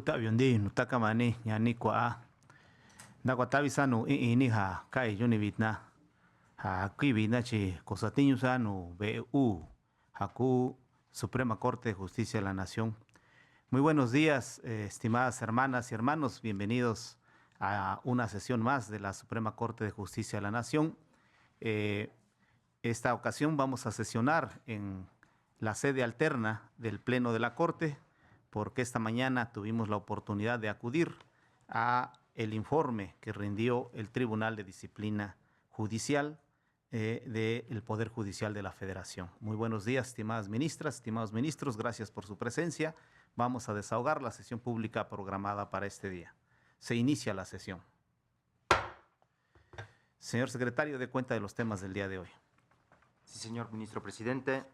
Uta biondi nutaka mani yani kwa na kwa tabi sanu ini ha kai yuni vitna ha kui vitna chi cosatiño sanu BU haku Suprema Corte de Justicia de la Nación. Muy buenos días, estimadas hermanas y hermanos, bienvenidos a una sesión más de la Suprema Corte de Justicia de la Nación. Esta ocasión vamos a sesionar en la sede alterna del Pleno de la Corte, porque esta mañana tuvimos la oportunidad de acudir a el informe que rindió el Tribunal de Disciplina Judicial del Poder Judicial de la Federación. Muy buenos días, estimadas ministras, estimados ministros, gracias por su presencia. Vamos a desahogar la sesión pública programada para este día. Se inicia la sesión. Señor secretario, dé cuenta de los temas del día de hoy. Sí, señor ministro presidente.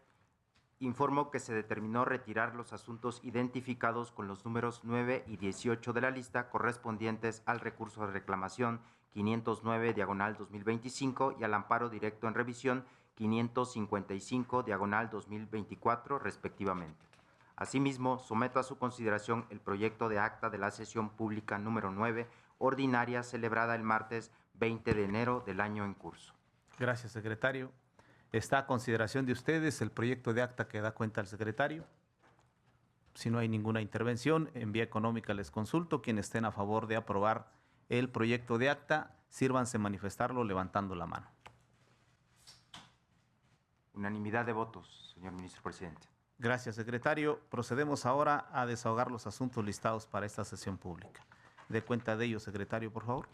Informo que se determinó retirar los asuntos identificados con los números 9 y 18 de la lista correspondientes al recurso de reclamación 509/2025 y al amparo directo en revisión 555/2024 respectivamente. Asimismo, someto a su consideración el proyecto de acta de la sesión pública número 9, ordinaria, celebrada el martes 20 de enero del año en curso. Gracias, secretario. Está a consideración de ustedes el proyecto de acta que da cuenta al secretario. Si no hay ninguna intervención, en vía económica les consulto. Quienes estén a favor de aprobar el proyecto de acta, sírvanse manifestarlo levantando la mano. Unanimidad de votos, señor ministro presidente. Gracias, secretario. Procedemos ahora a desahogar los asuntos listados para esta sesión pública. Dé cuenta de ello, secretario, por favor.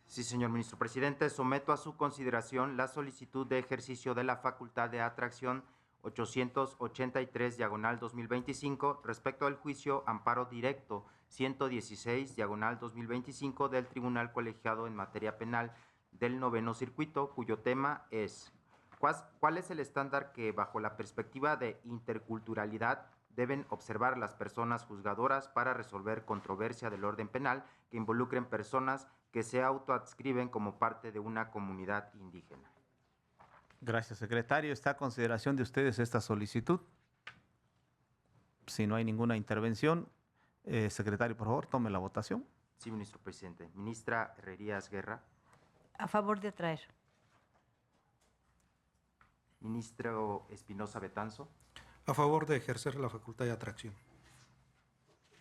Sí, señor ministro presidente. Someto a su consideración la solicitud de ejercicio de la facultad de atracción 883/2025 respecto al juicio amparo directo 116/2025 del Tribunal Colegiado en Materia Penal del Noveno Circuito, cuyo tema es: ¿cuál es el estándar que, bajo la perspectiva de interculturalidad, deben observar las personas juzgadoras para resolver controversia del orden penal que involucren personas que se autoadscriben como parte de una comunidad indígena? Gracias, secretario. ¿Está a consideración de ustedes esta solicitud? Si no hay ninguna intervención, secretario, por favor, tome la votación. Sí, ministro presidente. Ministra Herrerías Guerra. A favor de atraer. Ministro Espinosa Betanzo. A favor de ejercer la facultad de atracción.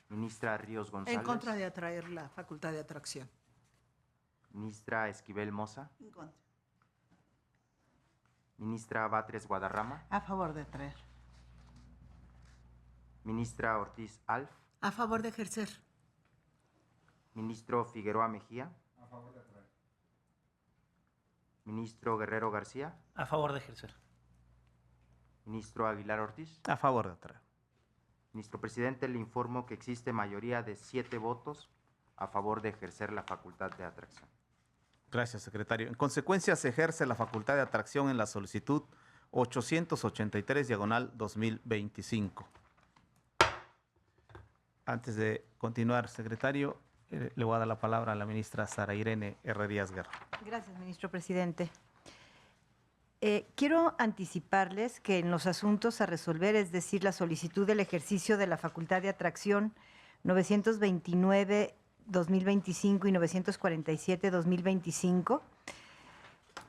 Ministra Ríos González. En contra de atraer la facultad de atracción. Ministra Esquivel Moza. En contra. Ministra Batres Guadarrama. A favor de atraer. Ministra Ortiz Alf. A favor de ejercer. Ministro Figueroa Mejía. A favor de atraer. Ministro Guerrero García. A favor de ejercer. Ministro Aguilar Ortiz. A favor de atraer. Ministro presidente, le informo que existe mayoría de 7 votos a favor de ejercer la facultad de atracción. Gracias, secretario. En consecuencia, se ejerce la facultad de atracción en la solicitud 883/2025. Antes de continuar, secretario, le voy a dar la palabra a la ministra Sara Irene Herrerías Guerra. Gracias, ministro presidente. Quiero anticiparles que en los asuntos a resolver, es decir, la solicitud del ejercicio de la facultad de atracción 929/2025 y 947/2025,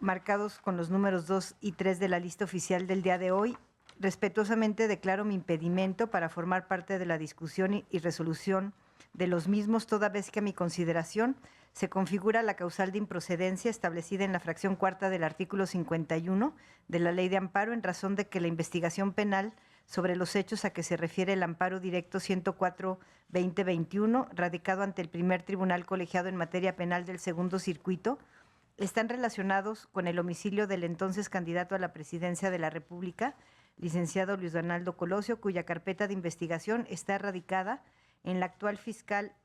marcados con los números 2 y 3 de la lista oficial del día de hoy, respetuosamente declaro mi impedimento para formar parte de la discusión y resolución de los mismos, toda vez que a mi consideración se configura la causal de improcedencia establecida en la fracción cuarta del artículo 51 de la Ley de Amparo, en razón de que la investigación penal sobre los hechos a que se refiere el amparo directo 104/2021, radicado ante el primer tribunal colegiado en materia penal del segundo circuito, están relacionados con el homicidio del entonces candidato a la presidencia de la República, licenciado Luis Donaldo Colosio, cuya carpeta de investigación está radicada en la actual Fiscalía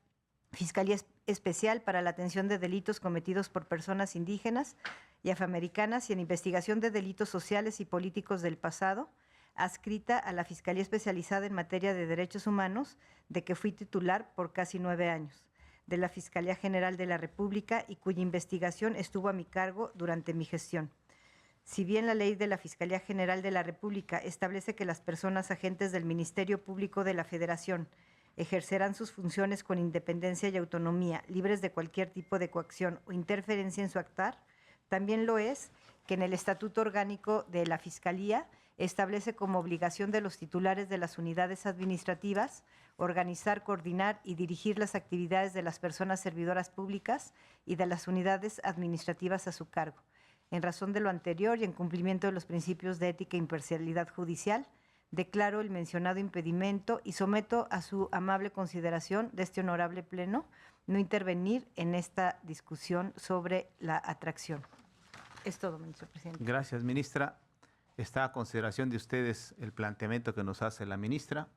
Especial para la Atención de Delitos Cometidos por Personas Indígenas y Afroamericanas y en investigación de delitos sociales y políticos del pasado, adscrita a la Fiscalía Especializada en Materia de Derechos Humanos, de que fui titular por casi 9 años, de la Fiscalía General de la República y cuya investigación estuvo a mi cargo durante mi gestión. Si bien la ley de la Fiscalía General de la República establece que las personas agentes del Ministerio Público de la Federación ejercerán sus funciones con independencia y autonomía, libres de cualquier tipo de coacción o interferencia en su actuar, también lo es que en el Estatuto Orgánico de la Fiscalía establece como obligación de los titulares de las unidades administrativas organizar, coordinar y dirigir las actividades de las personas servidoras públicas y de las unidades administrativas a su cargo. En razón de lo anterior y en cumplimiento de los principios de ética e imparcialidad judicial, declaro el mencionado impedimento y someto a su amable consideración de este honorable Pleno no intervenir en esta discusión sobre la atracción. Es todo, ministro presidente. Gracias, ministra. Está a consideración de ustedes el planteamiento que nos hace la ministra.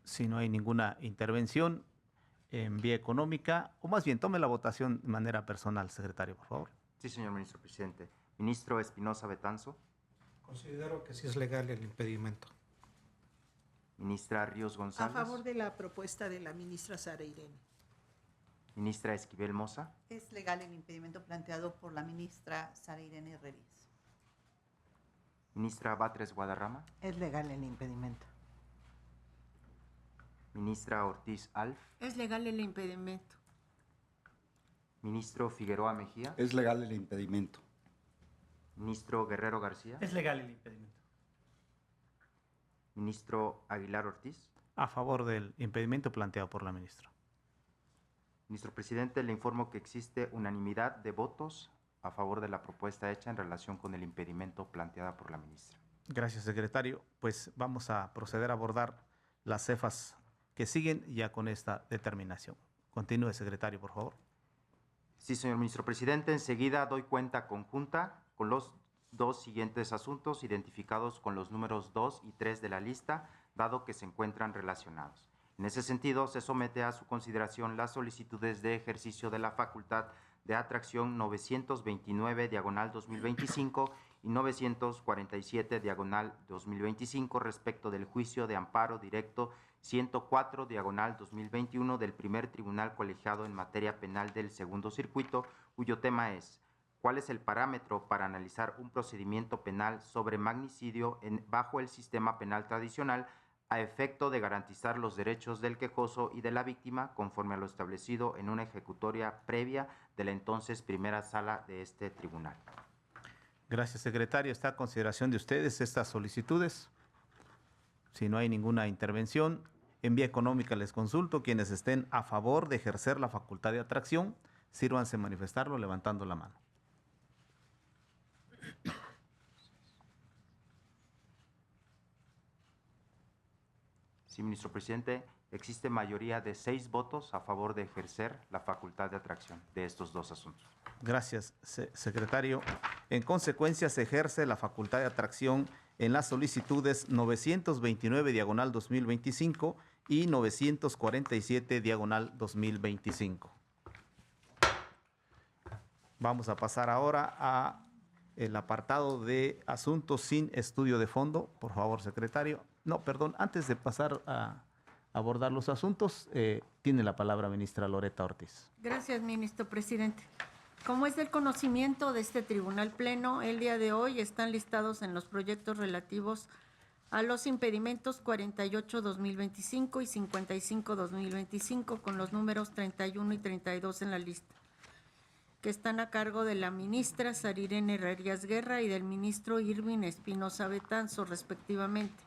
Si no hay ninguna intervención en vía económica, o más bien tome la votación de manera personal, secretario, por favor. Sí, señor ministro presidente. Ministro Espinosa Betanzo. Considero que sí es legal el impedimento. Ministra Ríos A González. favor de la propuesta de la ministra Sara Irene. Ministra Esquivel Moza. Es legal el impedimento planteado por la ministra Sara Irene Herrerías. Ministra Batres Guadarrama. Es legal el impedimento. Ministra Ortiz Alf. Es legal el impedimento. Ministro Figueroa Mejía. Es legal el impedimento. Ministro Guerrero García. Es legal el impedimento. Ministro Aguilar Ortiz. A favor del impedimento planteado por la ministra. Ministro presidente, le informo que existe unanimidad de votos a favor de la propuesta hecha en relación con el impedimento planteada por la ministra. Gracias, secretario. Pues vamos a proceder a abordar las cefas que siguen ya con esta determinación. Continúe, secretario, por favor. Sí, señor ministro presidente. Enseguida doy cuenta conjunta con los dos siguientes asuntos identificados con los números 2 y 3 de la lista, dado que se encuentran relacionados. En ese sentido, se somete a su consideración las solicitudes de ejercicio de la facultad de atracción 929/2025 y 947/2025 respecto del juicio de amparo directo 104/2021 del primer tribunal colegiado en materia penal del segundo circuito, cuyo tema es: ¿cuál es el parámetro para analizar un procedimiento penal sobre magnicidio bajo el sistema penal tradicional a efecto de garantizar los derechos del quejoso y de la víctima conforme a lo establecido en una ejecutoria previa de la entonces primera sala de este tribunal? Gracias, secretario. Está a consideración de ustedes estas solicitudes. Si no hay ninguna intervención, en vía económica les consulto. Quienes estén a favor de ejercer la facultad de atracción, sírvanse manifestarlo levantando la mano. Sí, ministro presidente, existe mayoría de 6 votos a favor de ejercer la facultad de atracción de estos dos asuntos. Gracias, secretario. En consecuencia, se ejerce la facultad de atracción en las solicitudes 929/2025 y 947/2025. Vamos a pasar ahora a el apartado de asuntos sin estudio de fondo. Por favor, secretario. No, perdón, antes de pasar a abordar los asuntos, tiene la palabra ministra Loretta Ortiz. Gracias, ministro presidente. Como es del conocimiento de este Tribunal Pleno, el día de hoy están listados en los proyectos relativos a los impedimentos 48/2025 y 55/2025, con los números 31 y 32 en la lista, que están a cargo de la ministra Sara Irene Herrerías Guerra y del ministro Irving Espinosa Betanzo, respectivamente,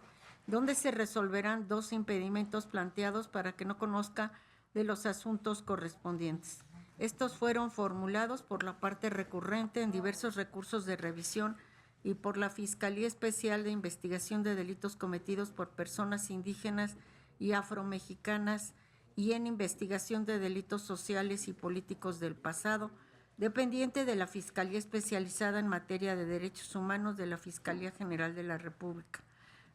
donde se resolverán 2 impedimentos planteados para que no conozca de los asuntos correspondientes. Estos fueron formulados por la parte recurrente en diversos recursos de revisión y por la Fiscalía Especial de Investigación de Delitos Cometidos por Personas Indígenas y Afromexicanas y en Investigación de Delitos Sociales y Políticos del Pasado, dependiente de la Fiscalía Especializada en Materia de Derechos Humanos de la Fiscalía General de la República,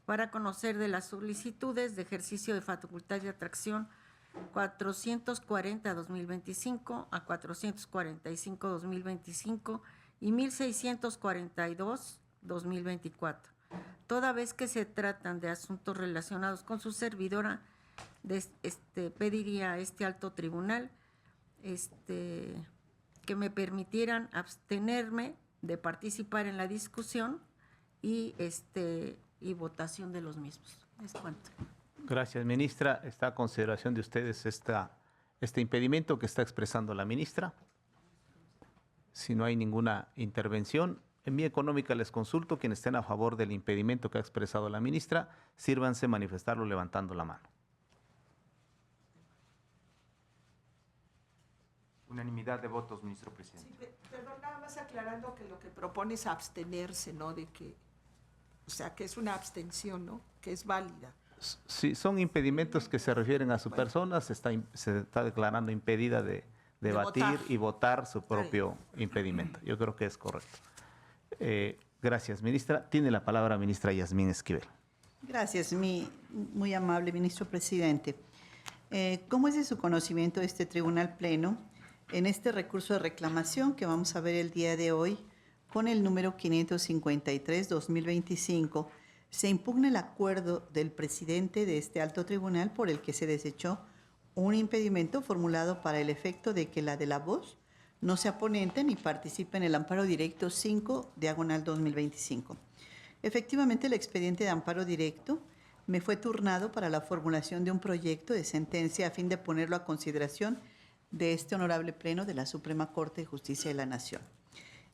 para conocer de las solicitudes de ejercicio de facultad de atracción 440/2025 a 445/2025 y 1642/2024. Toda vez que se tratan de asuntos relacionados con su servidora, pediría a este alto tribunal que me permitieran abstenerme de participar en la discusión y votación de los mismos. Es cuanto. Gracias, ministra. Está a consideración de ustedes este impedimento que está expresando la ministra. Si no hay ninguna intervención, en vía económica les consulto. Quienes estén a favor del impedimento que ha expresado la ministra, sírvanse manifestarlo levantando la mano. Unanimidad de votos, ministro presidente. Sí, perdón, nada más aclarando que lo que propone es abstenerse, ¿no? O sea, que es una abstención, ¿no? Que es válida. Sí, son impedimentos que se refieren a su persona. Se está declarando impedida de debatir votar. y votar su propio impedimento. Yo creo que es correcto. Gracias, ministra. Tiene la palabra ministra Yasmín Esquivel. Gracias, muy amable ministro presidente. ¿Cómo es de su conocimiento este Tribunal Pleno? En este recurso de reclamación que vamos a ver el día de hoy, con el número 553-2025, se impugna el acuerdo del presidente de este alto tribunal por el que se desechó un impedimento formulado para el efecto de que la de la voz no sea ponente ni participe en el amparo directo 5/2025. Efectivamente, el expediente de amparo directo me fue turnado para la formulación de un proyecto de sentencia a fin de ponerlo a consideración de este honorable pleno de la Suprema Corte de Justicia de la Nación.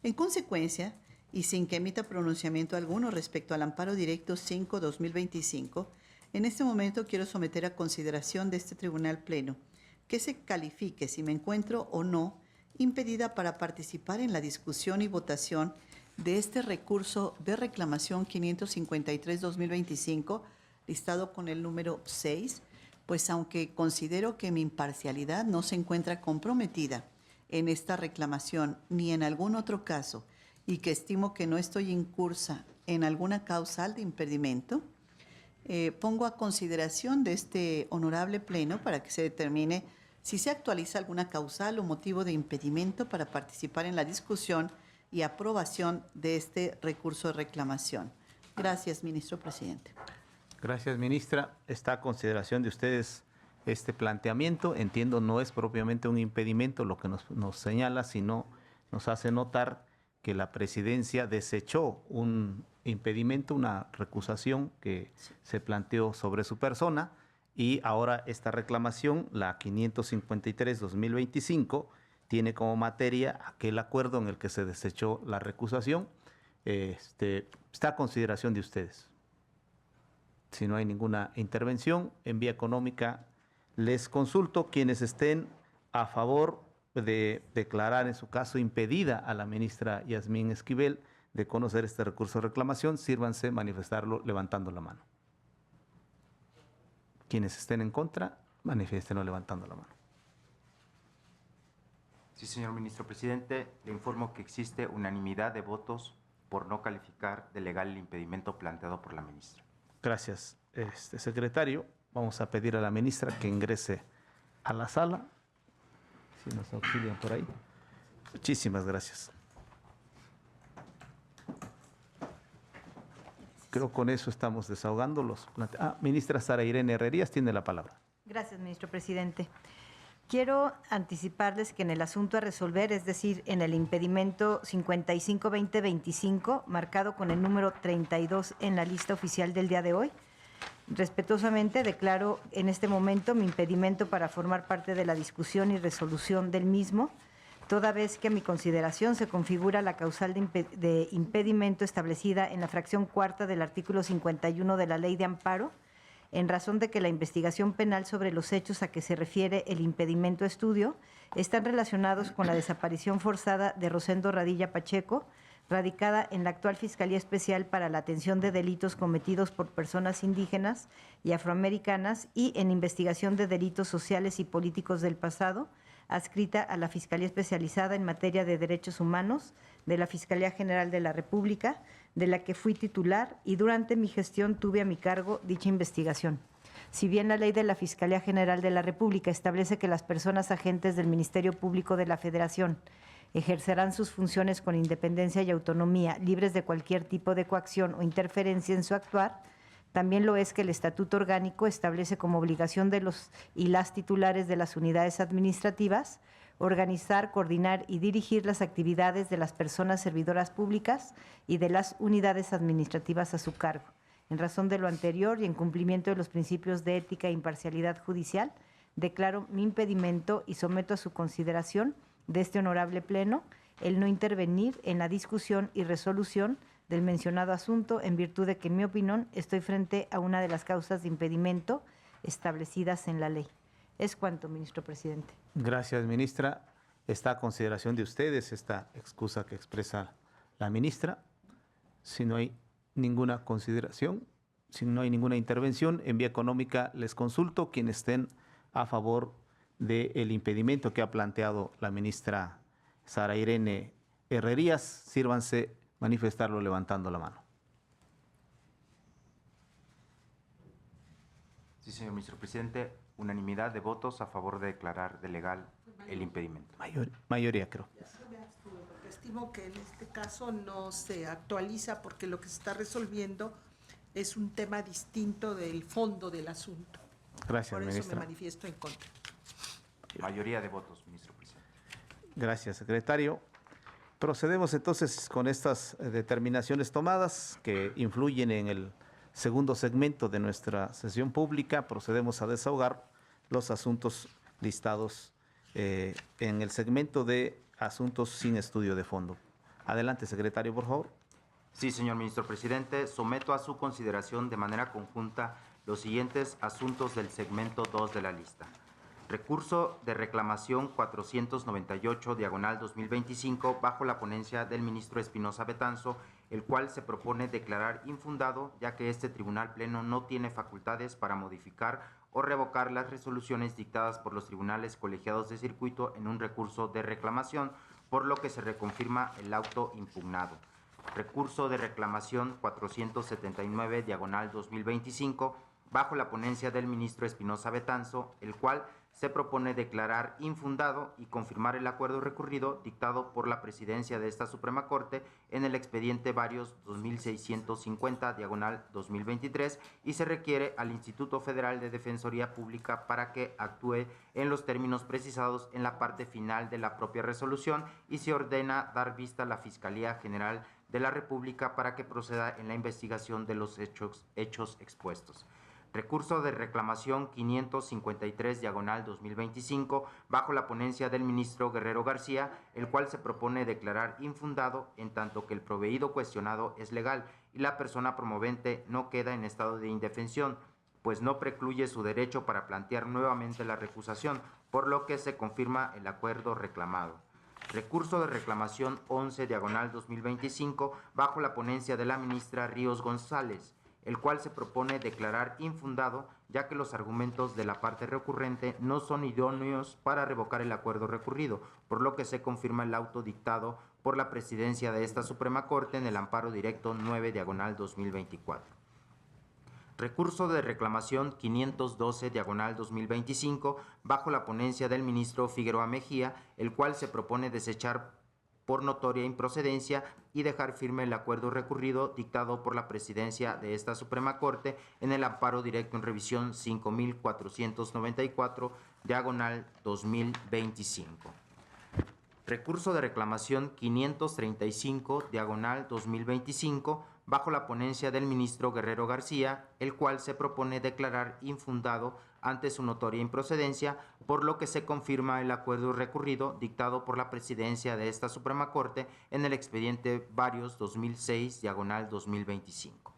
En consecuencia, y sin que emita pronunciamiento alguno respecto al amparo directo 5/2025, en este momento quiero someter a consideración de este Tribunal Pleno que se califique si me encuentro o no impedida para participar en la discusión y votación de este recurso de reclamación 553/2025, listado con el número 6, pues aunque considero que mi imparcialidad no se encuentra comprometida en esta reclamación ni en algún otro caso y que estimo que no estoy incursa en alguna causal de impedimento, pongo a consideración de este honorable pleno para que se determine si se actualiza alguna causal o motivo de impedimento para participar en la discusión y aprobación de este recurso de reclamación. Gracias, ministro presidente. Gracias, ministra. Está a consideración de ustedes este planteamiento. Entiendo, no es propiamente un impedimento lo que nos señala, sino nos hace notar que la presidencia desechó un impedimento, una recusación que se planteó sobre su persona, y ahora esta reclamación, la 553/2025, tiene como materia aquel acuerdo en el que se desechó la recusación. Está a consideración de ustedes. Si no hay ninguna intervención, en vía económica les consulto. Quienes estén a favor de declarar en su caso impedida a la ministra Yasmín Esquivel de conocer este recurso de reclamación, sírvanse manifestarlo levantando la mano. Quienes estén en contra, manifiéstenlo levantando la mano. Sí, señor ministro presidente, le informo que existe unanimidad de votos por no calificar de legal el impedimento planteado por la ministra. Gracias, secretario. Vamos a pedir a la ministra que ingrese a la sala. Si nos auxilian por ahí. Muchísimas gracias. Creo con eso estamos desahogando los ministra Sara Irene Herrerías tiene la palabra. Gracias, ministro presidente. Quiero anticiparles que en el asunto a resolver, es decir, en el impedimento 55-2025, marcado con el número 32 en la lista oficial del día de hoy, respetuosamente declaro en este momento mi impedimento para formar parte de la discusión y resolución del mismo, toda vez que a mi consideración se configura la causal de impedimento establecida en la fracción cuarta del artículo 51 de la Ley de Amparo, en razón de que la investigación penal sobre los hechos a que se refiere el impedimento estudio están relacionados con la desaparición forzada de Rosendo Radilla Pacheco, radicada en la actual Fiscalía Especial para la Atención de Delitos Cometidos por Personas Indígenas y Afroamericanas y en investigación de delitos sociales y políticos del pasado, adscrita a la Fiscalía Especializada en Materia de Derechos Humanos de la Fiscalía General de la República, de la que fui titular y durante mi gestión tuve a mi cargo dicha investigación. Si bien la ley de la Fiscalía General de la República establece que las personas agentes del Ministerio Público de la Federación ejercerán sus funciones con independencia y autonomía, libres de cualquier tipo de coacción o interferencia en su actuar, también lo es que el Estatuto Orgánico establece como obligación de los y las titulares de las unidades administrativas organizar, coordinar y dirigir las actividades de las personas servidoras públicas y de las unidades administrativas a su cargo. En razón de lo anterior y en cumplimiento de los principios de ética e imparcialidad judicial, declaro mi impedimento y someto a su consideración de este honorable Pleno el no intervenir en la discusión y resolución del mencionado asunto, en virtud de que, en mi opinión, estoy frente a una de las causas de impedimento establecidas en la ley. Es cuanto, ministro presidente. Gracias, ministra. Está a consideración de ustedes esta excusa que expresa la ministra. Si no hay ninguna consideración, si no hay ninguna intervención, en vía económica les consulto quienes estén a favor del impedimento que ha planteado la ministra Sara Irene Herrerías. Sírvanse manifestarlo levantando la mano. Sí, señor ministro presidente. Unanimidad de votos a favor de declarar de legal el impedimento. Mayoría, creo. Yo me abstuve porque estimo que en este caso no se actualiza porque lo que se está resolviendo es un tema distinto del fondo del asunto. Gracias, Por eso ministra. me manifiesto en contra. Mayoría de votos, ministro presidente. Gracias, secretario. Procedemos entonces con estas determinaciones tomadas que influyen en el segundo segmento de nuestra sesión pública. Procedemos a desahogar los asuntos listados en el segmento de asuntos sin estudio de fondo. Adelante, secretario, por favor. Sí, señor ministro presidente. Someto a su consideración de manera conjunta los siguientes asuntos del segmento 2 de la lista. Recurso de reclamación 498/2025 bajo la ponencia del ministro Espinosa Betanzo, el cual se propone declarar infundado, ya que este tribunal pleno no tiene facultades para modificar o revocar las resoluciones dictadas por los tribunales colegiados de circuito en un recurso de reclamación, por lo que se reconfirma el auto impugnado. Recurso de reclamación 479/2025 bajo la ponencia del ministro Espinosa Betanzo, el cual se propone declarar infundado y confirmar el acuerdo recurrido dictado por la presidencia de esta Suprema Corte en el expediente varios 2650/2023 y se requiere al Instituto Federal de Defensoría Pública para que actúe en los términos precisados en la parte final de la propia resolución y se ordena dar vista a la Fiscalía General de la República para que proceda en la investigación de los hechos expuestos. Recurso de reclamación 553/2025 bajo la ponencia del ministro Guerrero García, el cual se propone declarar infundado en tanto que el proveído cuestionado es legal y la persona promovente no queda en estado de indefensión, pues no precluye su derecho para plantear nuevamente la recusación, por lo que se confirma el acuerdo reclamado. Recurso de reclamación 11/2025 bajo la ponencia de la ministra Ríos González, el cual se propone declarar infundado, ya que los argumentos de la parte recurrente no son idóneos para revocar el acuerdo recurrido, por lo que se confirma el auto dictado por la presidencia de esta Suprema Corte en el amparo directo 9/2024. Recurso de reclamación 512/2025 bajo la ponencia del ministro Figueroa Mejía, el cual se propone desechar por notoria improcedencia y dejar firme el acuerdo recurrido dictado por la presidencia de esta Suprema Corte en el amparo directo en revisión 5494/2025. Recurso de reclamación 535/2025 bajo la ponencia del ministro Guerrero García, el cual se propone declarar infundado ante su notoria improcedencia, por lo que se confirma el acuerdo recurrido dictado por la presidencia de esta Suprema Corte en el expediente varios 2006/2025.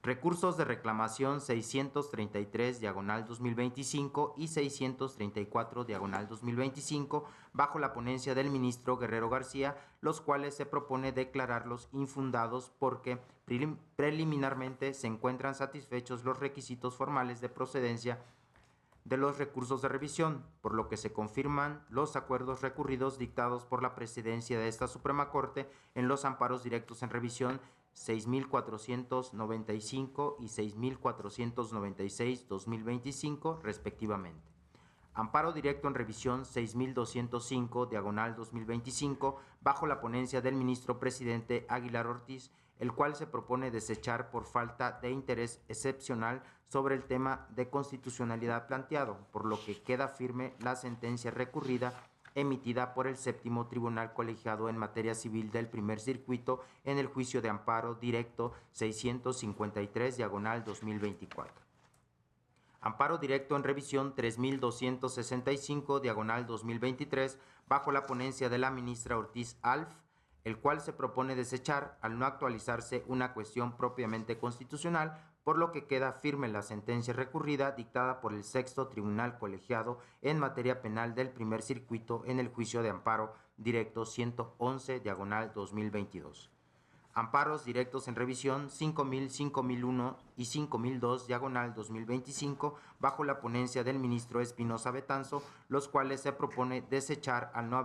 Recursos de reclamación 633/2025 y 634/2025 bajo la ponencia del ministro Guerrero García, los cuales se propone declararlos infundados porque preliminarmente se encuentran satisfechos los requisitos formales de procedencia de los recursos de revisión, por lo que se confirman los acuerdos recurridos dictados por la presidencia de esta Suprema Corte en los amparos directos en revisión 6.495 y 6.496/2025 respectivamente. Amparo directo en revisión 6.205/2025 bajo la ponencia del ministro presidente Aguilar Ortiz, el cual se propone desechar por falta de interés excepcional sobre el tema de constitucionalidad planteado, por lo que queda firme la sentencia recurrida emitida por el Séptimo Tribunal Colegiado en Materia Civil del Primer Circuito en el juicio de amparo directo 653/2024. Amparo directo en revisión 3265/2023 bajo la ponencia de la ministra Ortiz Alf, el cual se propone desechar al no actualizarse una cuestión propiamente constitucional, por lo que queda firme la sentencia recurrida dictada por el Sexto Tribunal Colegiado en Materia Penal del Primer Circuito en el juicio de amparo directo 111/2022. Amparos directos en revisión 5000, 5001 y 5002/2025 bajo la ponencia del ministro Espinosa Betanzo, los cuales se propone desechar al no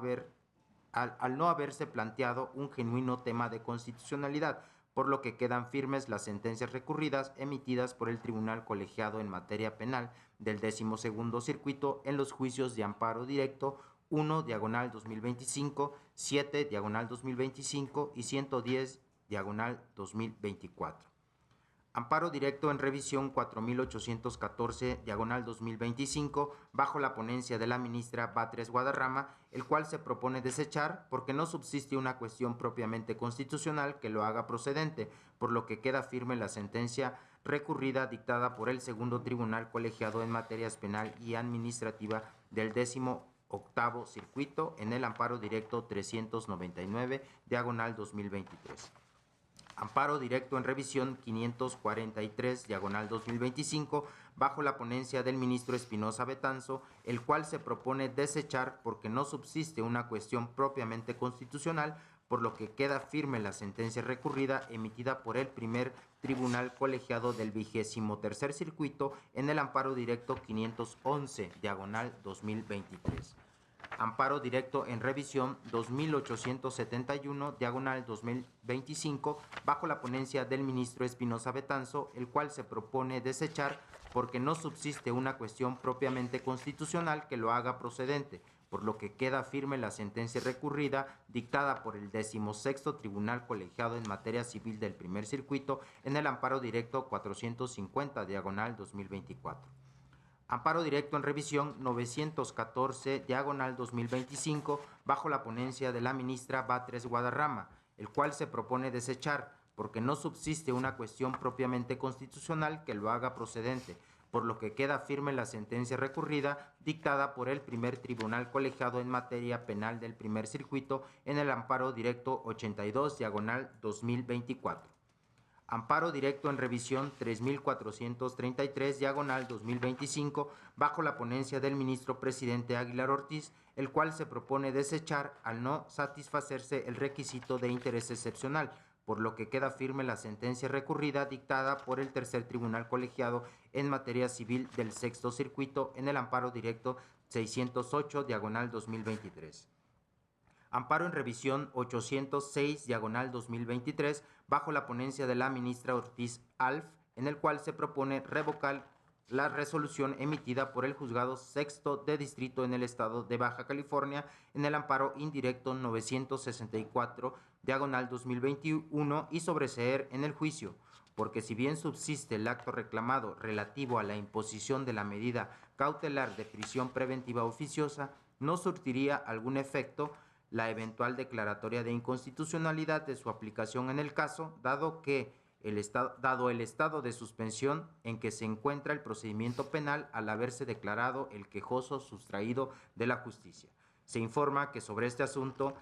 haberse planteado un genuino tema de constitucionalidad, por lo que quedan firmes las sentencias recurridas emitidas por el Tribunal Colegiado en Materia Penal del 12º Circuito en los juicios de amparo directo 1/2025, 7/2025 y 110/2024. Amparo directo en revisión 4814/2025 bajo la ponencia de la ministra Batres Guadarrama, el cual se propone desechar porque no subsiste una cuestión propiamente constitucional que lo haga procedente, por lo que queda firme la sentencia recurrida dictada por el Segundo Tribunal Colegiado en Materias Penal y Administrativa del 18º Circuito en el amparo directo 399/2023. Amparo directo en revisión 543/2025 bajo la ponencia del ministro Espinosa Betanzo, el cual se propone desechar porque no subsiste una cuestión propiamente constitucional, por lo que queda firme la sentencia recurrida emitida por el primer Tribunal Colegiado del 23º Circuito en el amparo directo 511/2023. Amparo directo en revisión 2871/2025 bajo la ponencia del ministro Espinosa Betanzo, el cual se propone desechar porque no subsiste una cuestión propiamente constitucional que lo haga procedente, por lo que queda firme la sentencia recurrida dictada por el 16º Tribunal Colegiado en Materia Civil del Primer Circuito en el amparo directo 450/2024. Amparo directo en revisión 914/2025 bajo la ponencia de la ministra Batres Guadarrama, el cual se propone desechar porque no subsiste una cuestión propiamente constitucional que lo haga procedente, por lo que queda firme la sentencia recurrida dictada por el primer Tribunal Colegiado en Materia Penal del Primer Circuito en el amparo directo 82/2024. Amparo directo en revisión 3433/2025 bajo la ponencia del ministro presidente Aguilar Ortiz, el cual se propone desechar al no satisfacerse el requisito de interés excepcional, por lo que queda firme la sentencia recurrida dictada por el tercer Tribunal Colegiado en Materia Civil del Sexto Circuito en el amparo directo 608/2023. Amparo en revisión 806/2023 bajo la ponencia de la ministra Ortiz Alf, en el cual se propone revocar la resolución emitida por el Juzgado Sexto de Distrito en el Estado de Baja California en el amparo indirecto 964/2021 y sobreseer en el juicio, porque si bien subsiste el acto reclamado relativo a la imposición de la medida cautelar de prisión preventiva oficiosa, no surtiría algún efecto la eventual declaratoria de inconstitucionalidad de su aplicación en el caso, dado el estado de suspensión en que se encuentra el procedimiento penal al haberse declarado el quejoso sustraído de la justicia. Se informa que sobre este asunto,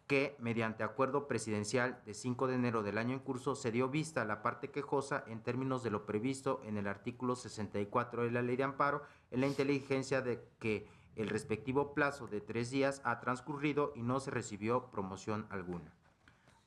que mediante acuerdo presidencial de 5 de enero del año en curso se dio vista a la parte quejosa en términos de lo previsto en el artículo 64 de la Ley de Amparo, en la inteligencia de que el respectivo plazo de 3 días ha transcurrido y no se recibió promoción alguna.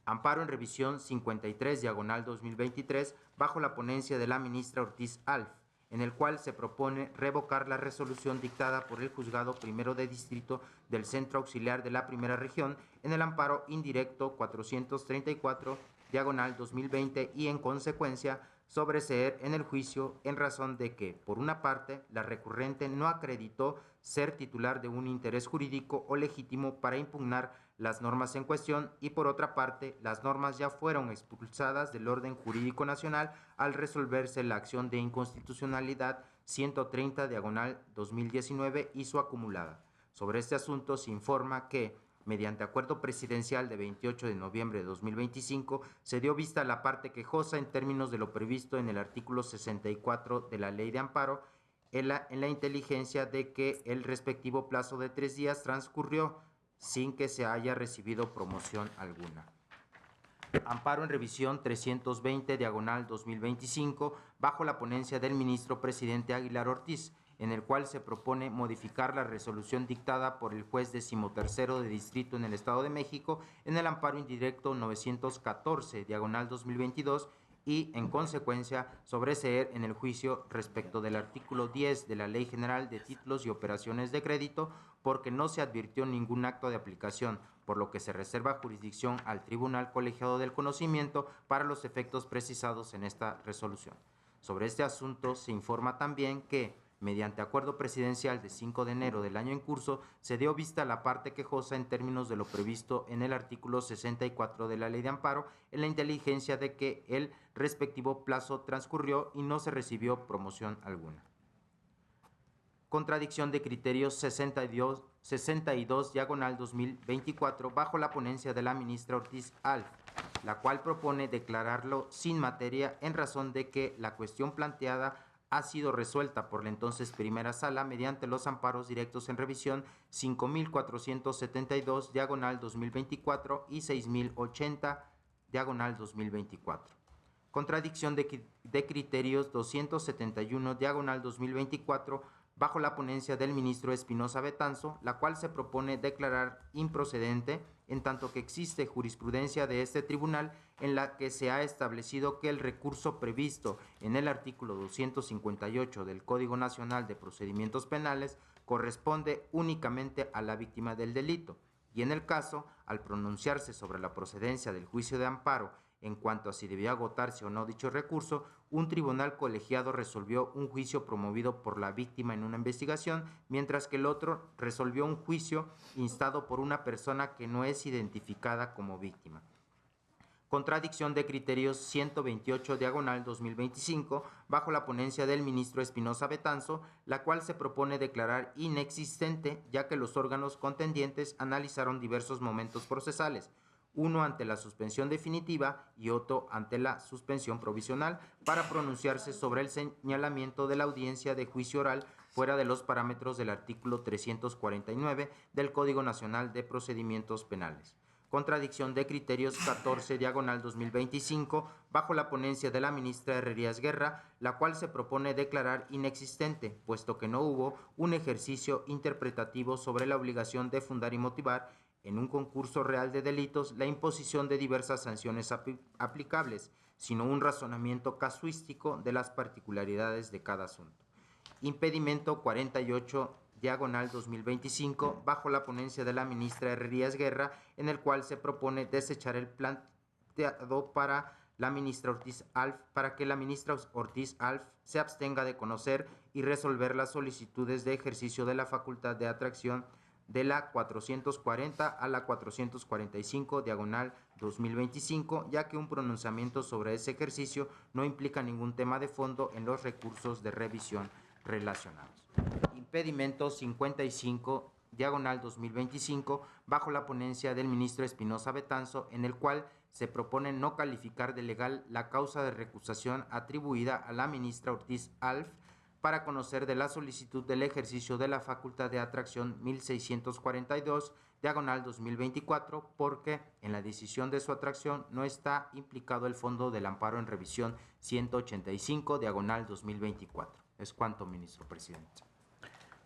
Amparo en revisión 53/2023 bajo la ponencia de la ministra Ortiz Alf, en el cual se propone revocar la resolución dictada por el Juzgado Primero de Distrito del Centro Auxiliar de la Primera Región en el amparo indirecto 434/2020 y en consecuencia sobreseer en el juicio en razón de que, por una parte, la recurrente no acreditó ser titular de un interés jurídico o legítimo para impugnar las normas en cuestión y, por otra parte, las normas ya fueron expulsadas del orden jurídico nacional al resolverse la acción de inconstitucionalidad 130/2019 y su acumulada. Sobre este asunto se informa que, mediante acuerdo presidencial de 28 de noviembre de 2025, se dio vista a la parte quejosa en términos de lo previsto en el artículo 64 de la Ley de Amparo, en la inteligencia de que el respectivo plazo de 3 días transcurrió sin que se haya recibido promoción alguna. Amparo en revisión 320/2025, bajo la ponencia del ministro presidente Aguilar Ortiz, en el cual se propone modificar la resolución dictada por el juez 13º de distrito en el Estado de México en el amparo indirecto 914/2022 y, en consecuencia, sobreseer en el juicio respecto del artículo 10 de la Ley General de Títulos y Operaciones de Crédito, porque no se advirtió ningún acto de aplicación, por lo que se reserva jurisdicción al Tribunal Colegiado del Conocimiento para los efectos precisados en esta resolución. Sobre este asunto se informa también que, mediante acuerdo presidencial de 5 de enero del año en curso, se dio vista a la parte quejosa en términos de lo previsto en el artículo 64 de la Ley de Amparo, en la inteligencia de que el respectivo plazo transcurrió y no se recibió promoción alguna. Contradicción de criterios 62/2024 bajo la ponencia de la ministra Ortiz Alf, la cual propone declararlo sin materia en razón de que la cuestión planteada ha sido resuelta por la entonces primera sala mediante los amparos directos en revisión 5.472/2024 y 6.080/2024. Contradicción de criterios 271/2024 bajo la ponencia del ministro Espinosa Betanzo, la cual se propone declarar improcedente en tanto que existe jurisprudencia de este tribunal en la que se ha establecido que el recurso previsto en el artículo 258 del Código Nacional de Procedimientos Penales corresponde únicamente a la víctima del delito, y en el caso, al pronunciarse sobre la procedencia del juicio de amparo en cuanto a si debía agotarse o no dicho recurso, un tribunal colegiado resolvió un juicio promovido por la víctima en una investigación, mientras que el otro resolvió un juicio instado por una persona que no es identificada como víctima. Contradicción de criterios 128/2025 bajo la ponencia del ministro Espinosa Betanzo, la cual se propone declarar inexistente, ya que los órganos contendientes analizaron diversos momentos procesales, uno ante la suspensión definitiva y otro ante la suspensión provisional, para pronunciarse sobre el señalamiento de la audiencia de juicio oral fuera de los parámetros del artículo 349 del Código Nacional de Procedimientos Penales. Contradicción de criterios 14/2025 bajo la ponencia de la ministra Herrerías Guerra, la cual se propone declarar inexistente, puesto que no hubo un ejercicio interpretativo sobre la obligación de fundar y motivar en un concurso real de delitos la imposición de diversas sanciones aplicables, sino un razonamiento casuístico de las particularidades de cada asunto. Impedimento 48/2025 bajo la ponencia de la ministra Herrerías Guerra, en el cual se propone desechar el planteado para que la ministra Ortiz Alf se abstenga de conocer y resolver las solicitudes de ejercicio de la facultad de atracción de la 440 a la 445/2025, ya que un pronunciamiento sobre ese ejercicio no implica ningún tema de fondo en los recursos de revisión relacionados. Impedimento 55/2025 bajo la ponencia del ministro Espinosa Betanzo, en el cual se propone no calificar de legal la causa de recusación atribuida a la ministra Ortiz Alf para conocer de la solicitud del ejercicio de la facultad de atracción 1642/2024, porque en la decisión de su atracción no está implicado el fondo del amparo en revisión 185/2024. Es cuanto, ministro presidente.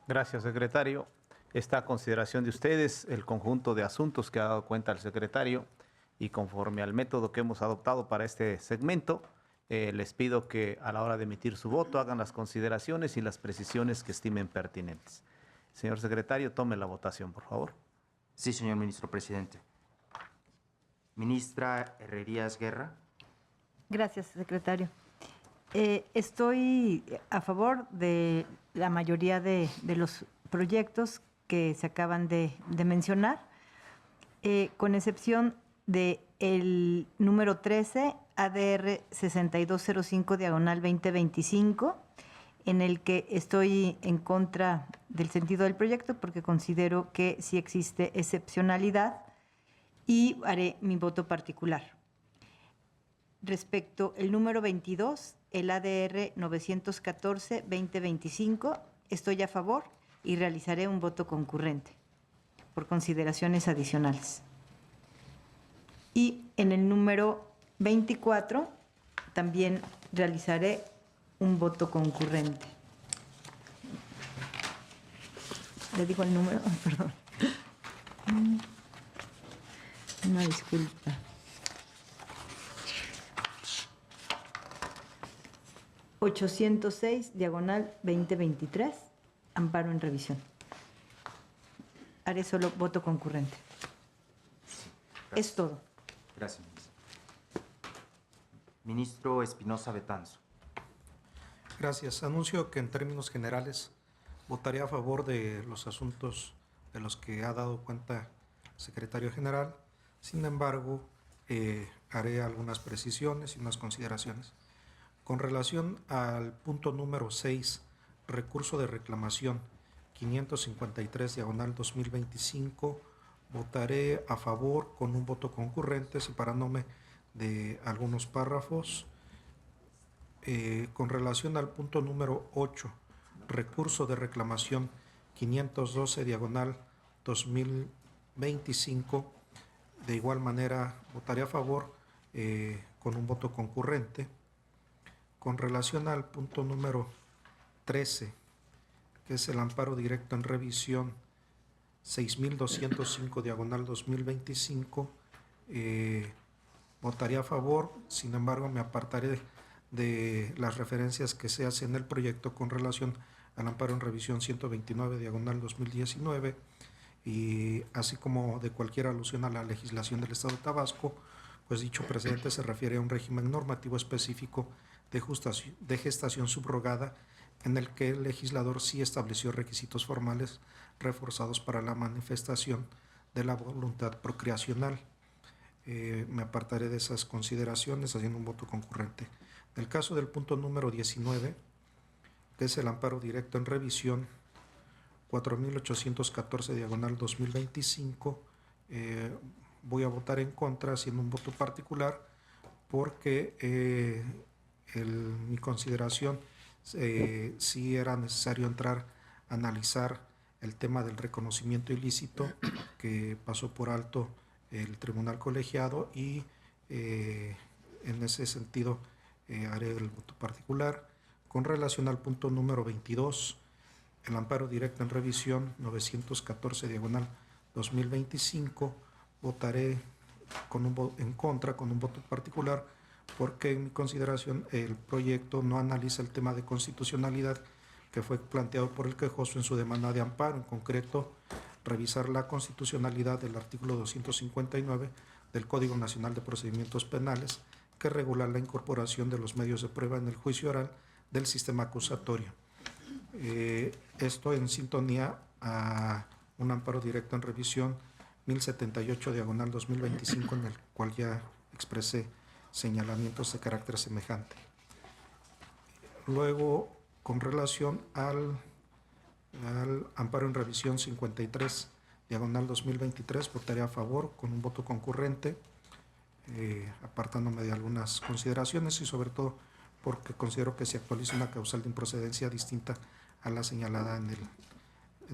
Gracias, secretario. Está a consideración de ustedes el conjunto de asuntos que ha dado cuenta el secretario, y conforme al método que hemos adoptado para este segmento, les pido que a la hora de emitir su voto hagan las consideraciones y las precisiones que estimen pertinentes. Señor secretario, tome la votación, por favor. Sí, señor ministro presidente. Ministra Herrerías Guerra. Gracias, secretario. Estoy a favor de la mayoría de los proyectos que se acaban de mencionar, con excepción de el número 13, ADR 6205/2025, en el que estoy en contra del sentido del proyecto porque considero que sí existe excepcionalidad y haré mi voto particular. Respecto al número 22, el ADR 914-2025, estoy a favor y realizaré un voto concurrente por consideraciones adicionales. Y en el número 24 también realizaré un voto concurrente. Le digo el número, perdón. Una disculpa. /2023, amparo en revisión. Haré solo voto concurrente. Es todo. Gracias, ministro. Ministro Espinosa Betanzo. Gracias. Anuncio que en términos generales votaré a favor de los asuntos de los que ha dado cuenta el secretario general. Sin embargo, haré algunas precisiones y unas consideraciones. Con relación al punto número 6, recurso de reclamación 553/2025, votaré a favor con un voto concurrente, separándome de algunos párrafos. Con relación al punto número 8, recurso de reclamación 512/2025, de igual manera votaré a favor con un voto concurrente. Con relación al punto número 13, que es el amparo directo en revisión 6205/2025, votaré a favor. Sin embargo, me apartaré de las referencias que se hacen en el proyecto con relación al amparo en revisión 129/2019, y así como de cualquier alusión a la legislación del Estado de Tabasco, pues dicho precedente se refiere a un régimen normativo específico de gestación subrogada, en el que el legislador sí estableció requisitos formales reforzados para la manifestación de la voluntad procreacional. Me apartaré de esas consideraciones haciendo un voto concurrente. En el caso del punto número 19, que es el amparo directo en revisión 4814/2025, voy a votar en contra haciendo un voto particular porque mi consideración sí era necesario entrar a analizar el tema del reconocimiento ilícito que pasó por alto el tribunal colegiado, y en ese sentido haré el voto particular. Con relación al punto número 22, el amparo directo en revisión 914/2025, votaré en contra con un voto particular porque en mi consideración el proyecto no analiza el tema de constitucionalidad que fue planteado por el quejoso en su demanda de amparo, en concreto revisar la constitucionalidad del artículo 259 del Código Nacional de Procedimientos Penales, que regula la incorporación de los medios de prueba en el juicio oral del sistema acusatorio. Esto en sintonía a un amparo directo en revisión 1078/2025, en el cual ya expresé señalamientos de carácter semejante. Luego, con relación al amparo en revisión 53/2023, votaré a favor con un voto concurrente, apartándome de algunas consideraciones y sobre todo porque considero que se actualiza una causal de improcedencia distinta a la señalada en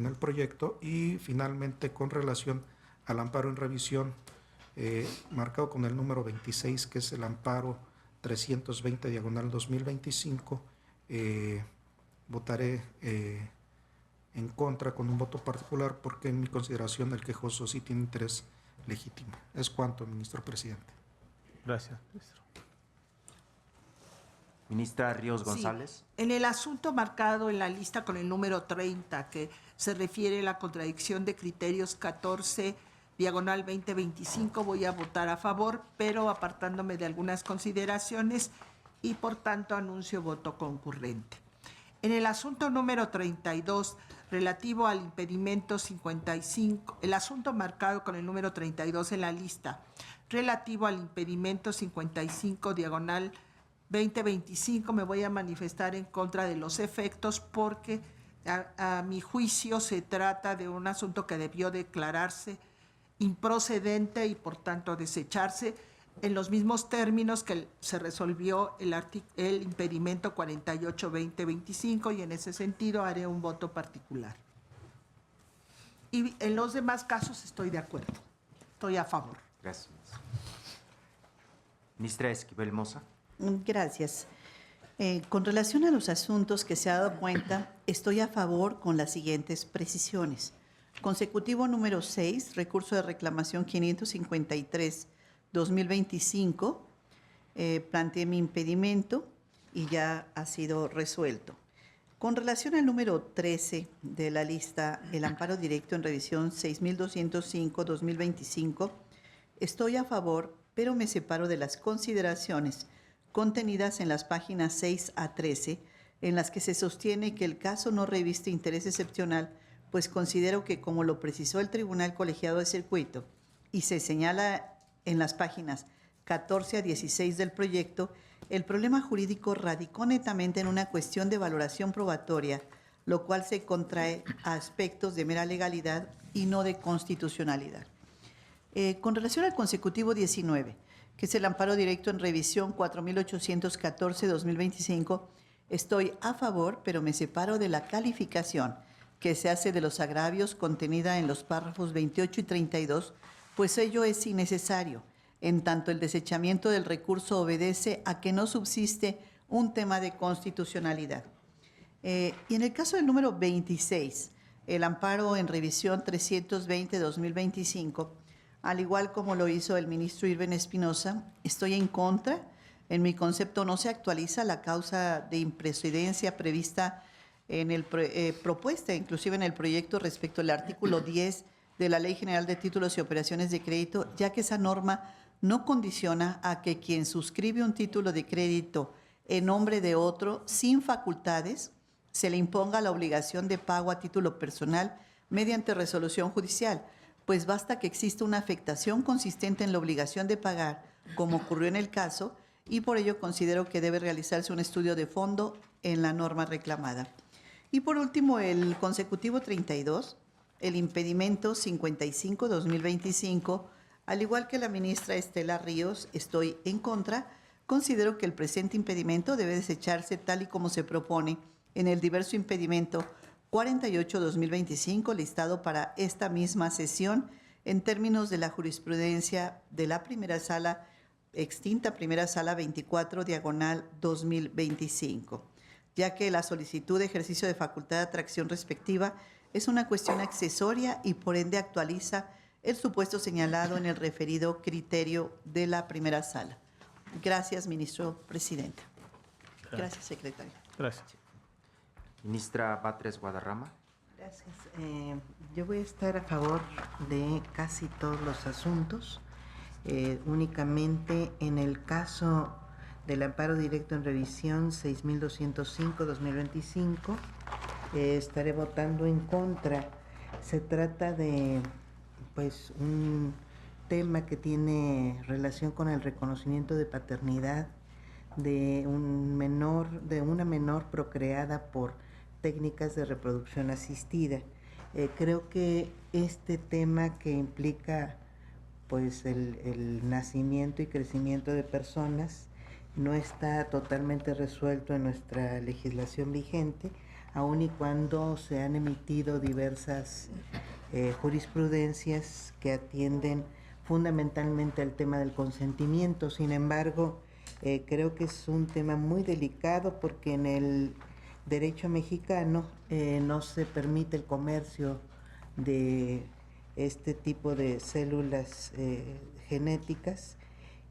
el proyecto. Y finalmente, con relación al amparo en revisión marcado con el número 26, que es el amparo 320/2025, votaré en contra con un voto particular porque en mi consideración el quejoso sí tiene interés legítimo. Es cuanto, ministro presidente. Gracias, ministro. Ministra Ríos González. Sí. En el asunto marcado en la lista con el número 30, que se refiere a la contradicción de criterios 14/2025, voy a votar a favor, pero apartándome de algunas consideraciones y por tanto anuncio voto concurrente. En el asunto número 32, relativo al impedimento 55, el asunto marcado con el número 32 en la lista, relativo al impedimento 55/2025, me voy a manifestar en contra de los efectos porque A mi juicio se trata de un asunto que debió declararse improcedente y por tanto desecharse en los mismos términos que se resolvió el impedimento 48-2025, y en ese sentido haré un voto particular. Y en los demás casos estoy de acuerdo, estoy a favor. Gracias. Ministra Esquivel Moza. Gracias. Con relación a los asuntos que se ha dado cuenta, estoy a favor con las siguientes precisiones. Consecutivo número 6, recurso de reclamación 553-2025, planteé mi impedimento y ya ha sido resuelto. Con relación al número 13 de la lista, el amparo directo en revisión 6205-2025, estoy a favor, pero me separo de las consideraciones contenidas en las páginas 6 a 13, en las que se sostiene que el caso no reviste interés excepcional, pues considero que, como lo precisó el Tribunal Colegiado de Circuito y se señala en las páginas 14 a 16 del proyecto, el problema jurídico radicó netamente en una cuestión de valoración probatoria, lo cual se contrae a aspectos de mera legalidad y no de constitucionalidad. Con relación al consecutivo 19, que es el amparo directo en revisión 4814-2025, estoy a favor, pero me separo de la calificación que se hace de los agravios contenida en los párrafos 28 y 32, pues ello es innecesario, en tanto el desechamiento del recurso obedece a que no subsiste un tema de constitucionalidad. Y en el caso del número 26, el amparo en revisión 320-2025, al igual como lo hizo el ministro Irving Espinosa, estoy en contra. En mi concepto no se actualiza la causa de imprecedencia prevista en el propuesta, inclusive en el proyecto, respecto al artículo 10 de la Ley General de Títulos y Operaciones de Crédito, ya que esa norma no condiciona a que quien suscribe un título de crédito en nombre de otro sin facultades se le imponga la obligación de pago a título personal mediante resolución judicial, pues basta que exista una afectación consistente en la obligación de pagar, como ocurrió en el caso, y por ello considero que debe realizarse un estudio de fondo en la norma reclamada. Y por último, el consecutivo 32, el impedimento 55-2025, al igual que la ministra Estela Ríos, estoy en contra. Considero que el presente impedimento debe desecharse tal y como se propone en el diverso impedimento 48-2025, listado para esta misma sesión en términos de la jurisprudencia de la primera sala, extinta primera sala 24/2025, ya que la solicitud de ejercicio de facultad de atracción respectiva es una cuestión accesoria y por ende actualiza el supuesto señalado en el referido criterio de la primera sala. Gracias, ministro presidente. Gracias, secretario. Gracias. Ministra Batres Guadarrama. Gracias. Yo voy a estar a favor de casi todos los asuntos. Únicamente en el caso del amparo directo en revisión 6205-2025, estaré votando en contra. Se trata de un tema que tiene relación con el reconocimiento de paternidad de una menor procreada por técnicas de reproducción asistida. Creo que este tema que implica el nacimiento y crecimiento de personas no está totalmente resuelto en nuestra legislación vigente, aun y cuando se han emitido diversas jurisprudencias que atienden fundamentalmente al tema del consentimiento. Sin embargo, creo que es un tema muy delicado porque en el derecho mexicano no se permite el comercio de este tipo de células genéticas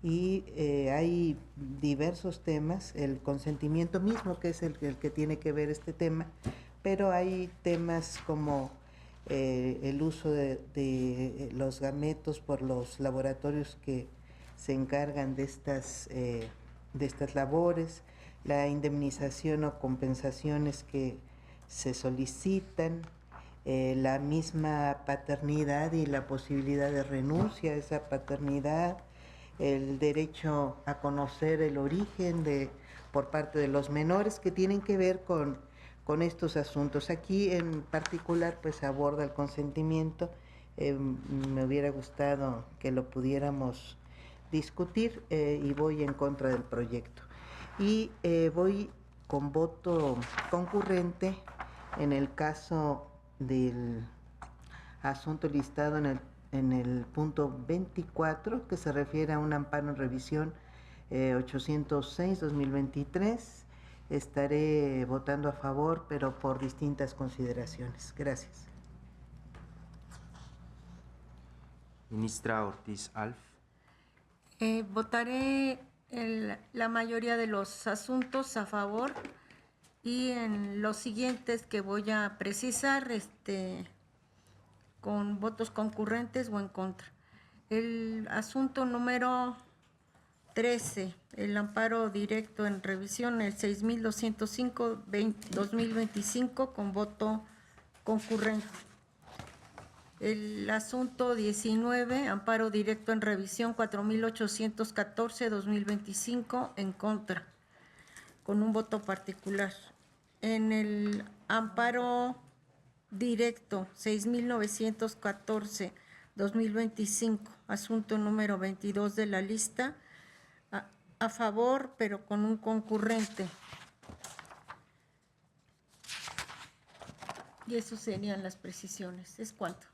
y hay diversos temas, el consentimiento mismo que es el que tiene que ver este tema, pero hay temas como el uso de los gametos por los laboratorios que se encargan de estas labores, la indemnización o compensaciones que se solicitan, la misma paternidad y la posibilidad de renuncia a esa paternidad, el derecho a conocer el origen por parte de los menores, que tienen que ver con con estos asuntos. Aquí en particular pues aborda el consentimiento. Me hubiera gustado que lo pudiéramos discutir y voy en contra del proyecto. Y voy con voto concurrente en el caso del asunto listado en el punto 24, que se refiere a un amparo en revisión 806-2023. Estaré votando a favor, pero por distintas consideraciones. Gracias. Ministra Ortiz Alf. Votaré la mayoría de los asuntos a favor y en los siguientes que voy a precisar, con votos concurrentes o en contra. El asunto número 13, el amparo directo en revisión, el 6205-2025 con voto concurrente. El asunto 19, amparo directo en revisión 4814-2025 en contra, con un voto particular. En el amparo directo 6914-2025, asunto número 22 de la lista, a favor, pero con un concurrente. Y eso serían las precisiones. ¿Es cuánto?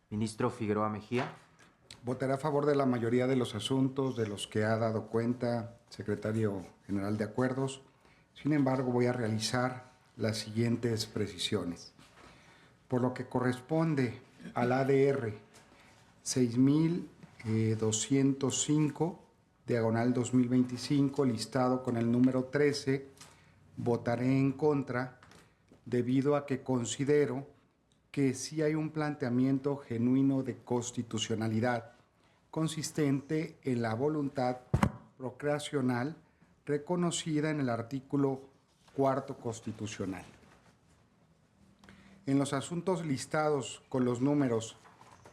Ministro Figueroa Mejía. Votaré a favor de la mayoría de los asuntos de los que ha dado cuenta el Secretario General de Acuerdos. Sin embargo, voy a realizar las siguientes precisiones. Por lo que corresponde al ADR 6205, diagonal 2025, listado con el número 13, votaré en contra debido a que considero que sí hay un planteamiento genuino de constitucionalidad consistente en la voluntad procreacional reconocida en el artículo 4º constitucional. En los asuntos listados con los números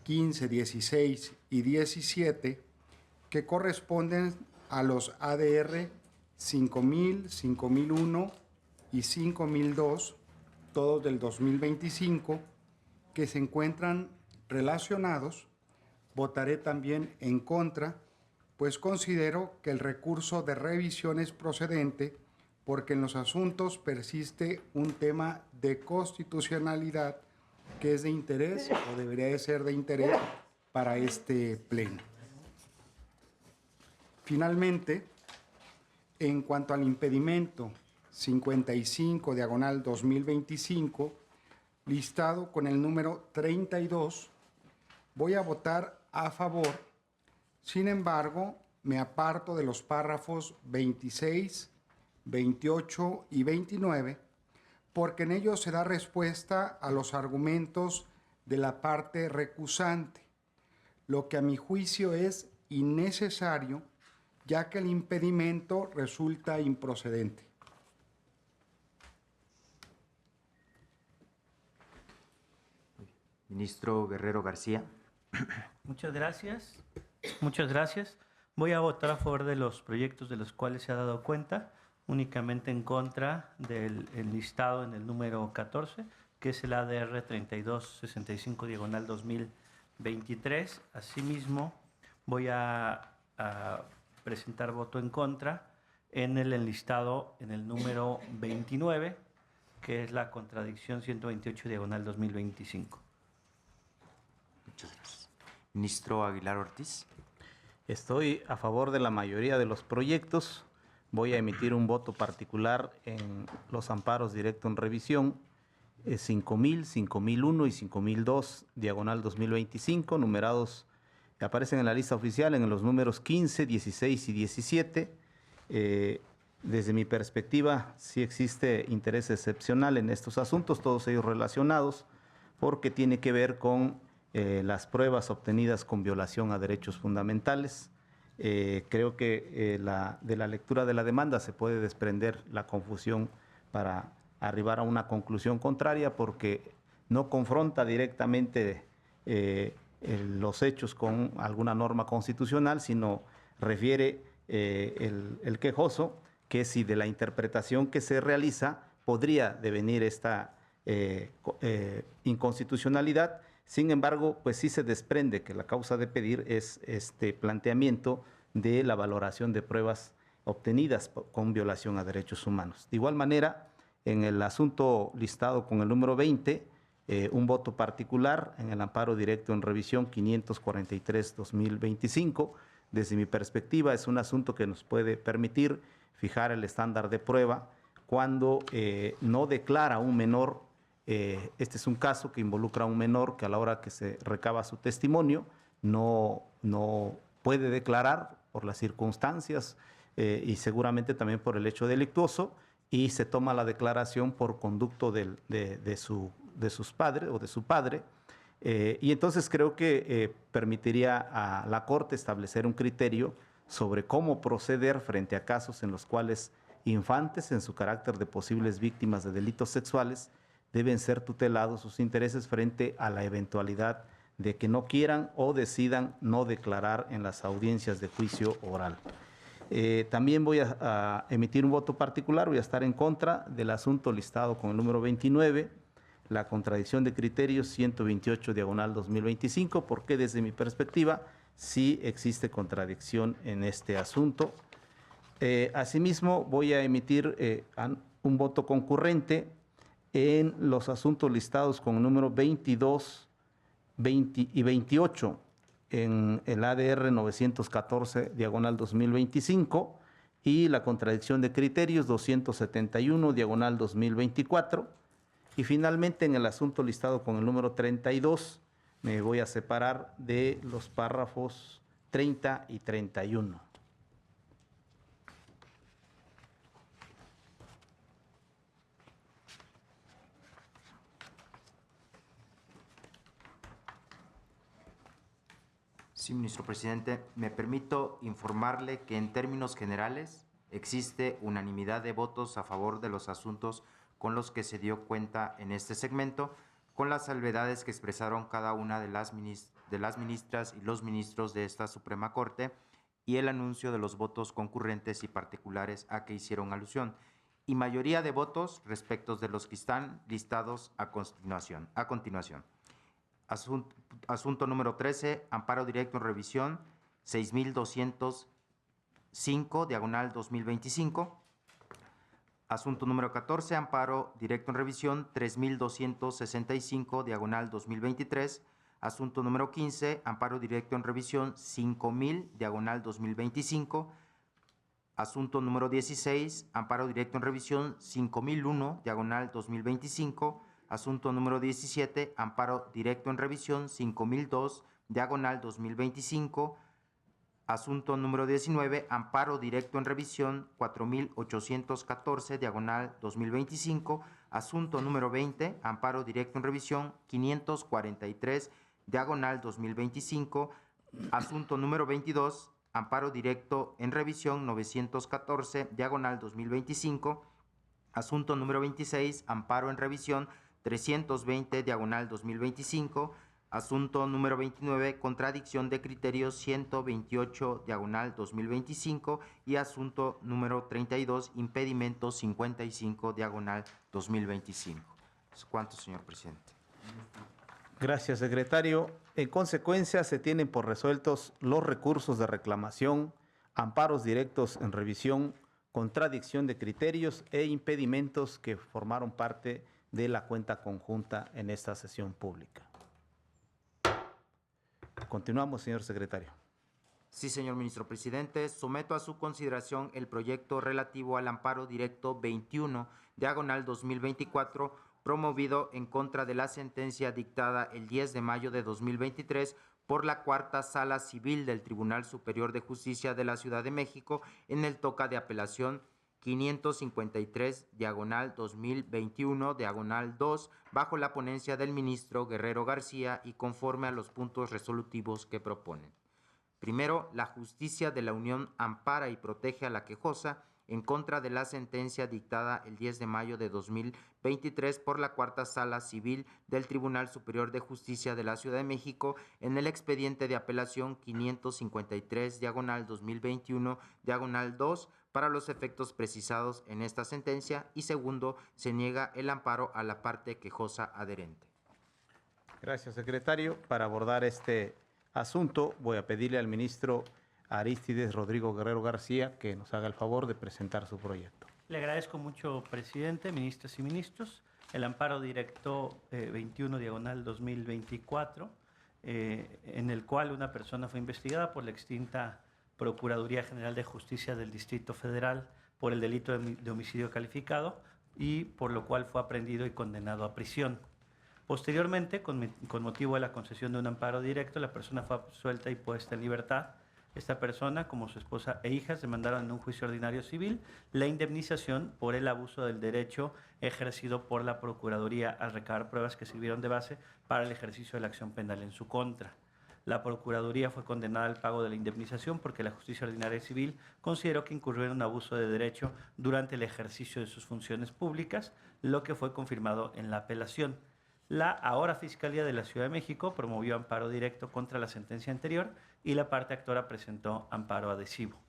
15, 16 y 17, que corresponden a los ADR 5000, 5001 y 5002, todos del 2025, que se encuentran relacionados, votaré también en contra, pues considero que el recurso de revisión es procedente porque en los asuntos persiste un tema de constitucionalidad que es de interés o debería de ser de interés para este pleno. Finalmente, en cuanto al impedimento 55, diagonal 2025, listado con el número 32, voy a votar a favor. Sin embargo, me aparto de los párrafos 26, 28 y 29, porque en ellos se da respuesta a los argumentos de la parte recusante, lo que a mi juicio es innecesario, ya que el impedimento resulta improcedente. Ministro Guerrero García. Muchas gracias. Muchas gracias. Voy a votar a favor de los proyectos de los cuales se ha dado cuenta, únicamente en contra del listado en el número 14, que es el ADR 3265 diagonal 2023. Asimismo, voy a presentar voto en contra en el enlistado en el número 29, que es la contradicción 128 diagonal 2025. Muchas gracias. Ministro Aguilar Ortiz. Estoy a favor de la mayoría de los proyectos. Voy a emitir un voto particular en los amparos directo en revisión 5000, 5001 y 5002, diagonal 2025, numerados que aparecen en la lista oficial en los números 15, 16 y 17. Desde mi perspectiva, sí existe interés excepcional en estos asuntos, todos ellos relacionados, porque tiene que ver con las pruebas obtenidas con violación a derechos fundamentales. Creo que de la lectura de la demanda se puede desprender la confusión para arribar a una conclusión contraria, porque no confronta directamente los hechos con alguna norma constitucional, sino refiere el quejoso que si de la interpretación que se realiza podría devenir esta inconstitucionalidad. Sin embargo, pues sí se desprende que la causa de pedir es este planteamiento de la valoración de pruebas obtenidas con violación a derechos humanos. De igual manera, en el asunto listado con el número 20, un voto particular en el amparo directo en revisión 543-2025. Desde mi perspectiva, es un asunto que nos puede permitir fijar el estándar de prueba cuando no declara un menor. Este es un caso que involucra a un menor que a la hora que se recaba su testimonio no puede declarar por las circunstancias y seguramente también por el hecho delictuoso, y se toma la declaración por conducto de sus padres o de su padre. Y entonces creo que permitiría a la Corte establecer un criterio sobre cómo proceder frente a casos en los cuales infantes, en su carácter de posibles víctimas de delitos sexuales, deben ser tutelados sus intereses frente a la eventualidad de que no quieran o decidan no declarar en las audiencias de juicio oral. También voy a emitir un voto particular, voy a estar en contra del asunto listado con el número 29, la contradicción de criterios 128/2025, porque desde mi perspectiva sí existe contradicción en este asunto. Asimismo, voy a emitir un voto concurrente en los asuntos listados con el número 22, 20 y 28 en el ADR 914/2025 y la contradicción de criterios 271/2024. Y finalmente, en el asunto listado con el número 32, me voy a separar de los párrafos 30 y 31. Sí, ministro presidente, me permito informarle que en términos generales existe unanimidad de votos a favor de los asuntos con los que se dio cuenta en este segmento, con las salvedades que expresaron cada una de las ministras y los ministros de esta Suprema Corte y el anuncio de los votos concurrentes y particulares a que hicieron alusión, y mayoría de votos respecto de los que están listados a continuación. Asunto número 13, amparo directo en revisión 6205/2025. Asunto número 14, amparo directo en revisión 3265/2023. Asunto número 15, amparo directo en revisión 5000/2025. Asunto número 16, amparo directo en revisión 5001/2025. Asunto número 17, amparo directo en revisión 5002/2025. Asunto número 19, amparo directo en revisión 4814/2025. Asunto número 20, amparo directo en revisión 543/2025. Asunto número 22, amparo directo en revisión 914/2025. Asunto número 26, amparo en revisión 320/2025. Asunto número 29, contradicción de criterios 128/2025. Y asunto número 32, impedimento 55/2025. ¿Cuánto, señor presidente? Gracias, secretario. En consecuencia, se tienen por resueltos los recursos de reclamación, amparos directos en revisión, contradicción de criterios e impedimentos que formaron parte de la cuenta conjunta en esta sesión pública. Continuamos, señor secretario. Sí, señor ministro presidente. Someto a su consideración el proyecto relativo al amparo directo 21/2024, promovido en contra de la sentencia dictada el 10 de mayo de 2023 por la Cuarta Sala Civil del Tribunal Superior de Justicia de la Ciudad de México en el toca de apelación 553/2021/2, bajo la ponencia del ministro Guerrero García y conforme a los puntos resolutivos que proponen. Primero, la justicia de la Unión ampara y protege a la quejosa en contra de la sentencia dictada el 10 de mayo de 2023 por la Cuarta Sala Civil del Tribunal Superior de Justicia de la Ciudad de México en el expediente de apelación 553/2021/2, para los efectos precisados en esta sentencia, y segundo, se niega el amparo a la parte quejosa adherente. Gracias, secretario. Para abordar este asunto, voy a pedirle al ministro Arístides Rodrigo Guerrero García que nos haga el favor de presentar su proyecto. Le agradezco mucho, presidente, ministras y ministros. El amparo directo 21/2024, en el cual una persona fue investigada por la extinta Procuraduría General de Justicia del Distrito Federal por el delito de homicidio calificado, y por lo cual fue aprehendido y condenado a prisión. Posteriormente, con motivo de la concesión de un amparo directo, la persona fue absuelta y puesta en libertad. Esta persona, como su esposa e hijas, demandaron en un juicio ordinario civil la indemnización por el abuso del derecho ejercido por la Procuraduría al recabar pruebas que sirvieron de base para el ejercicio de la acción penal en su contra. La Procuraduría fue condenada al pago de la indemnización porque la justicia ordinaria civil consideró que incurrió en un abuso de derecho durante el ejercicio de sus funciones públicas, lo que fue confirmado en la apelación. La ahora Fiscalía de la Ciudad de México promovió amparo directo contra la sentencia anterior y la parte actora presentó amparo adhesivo.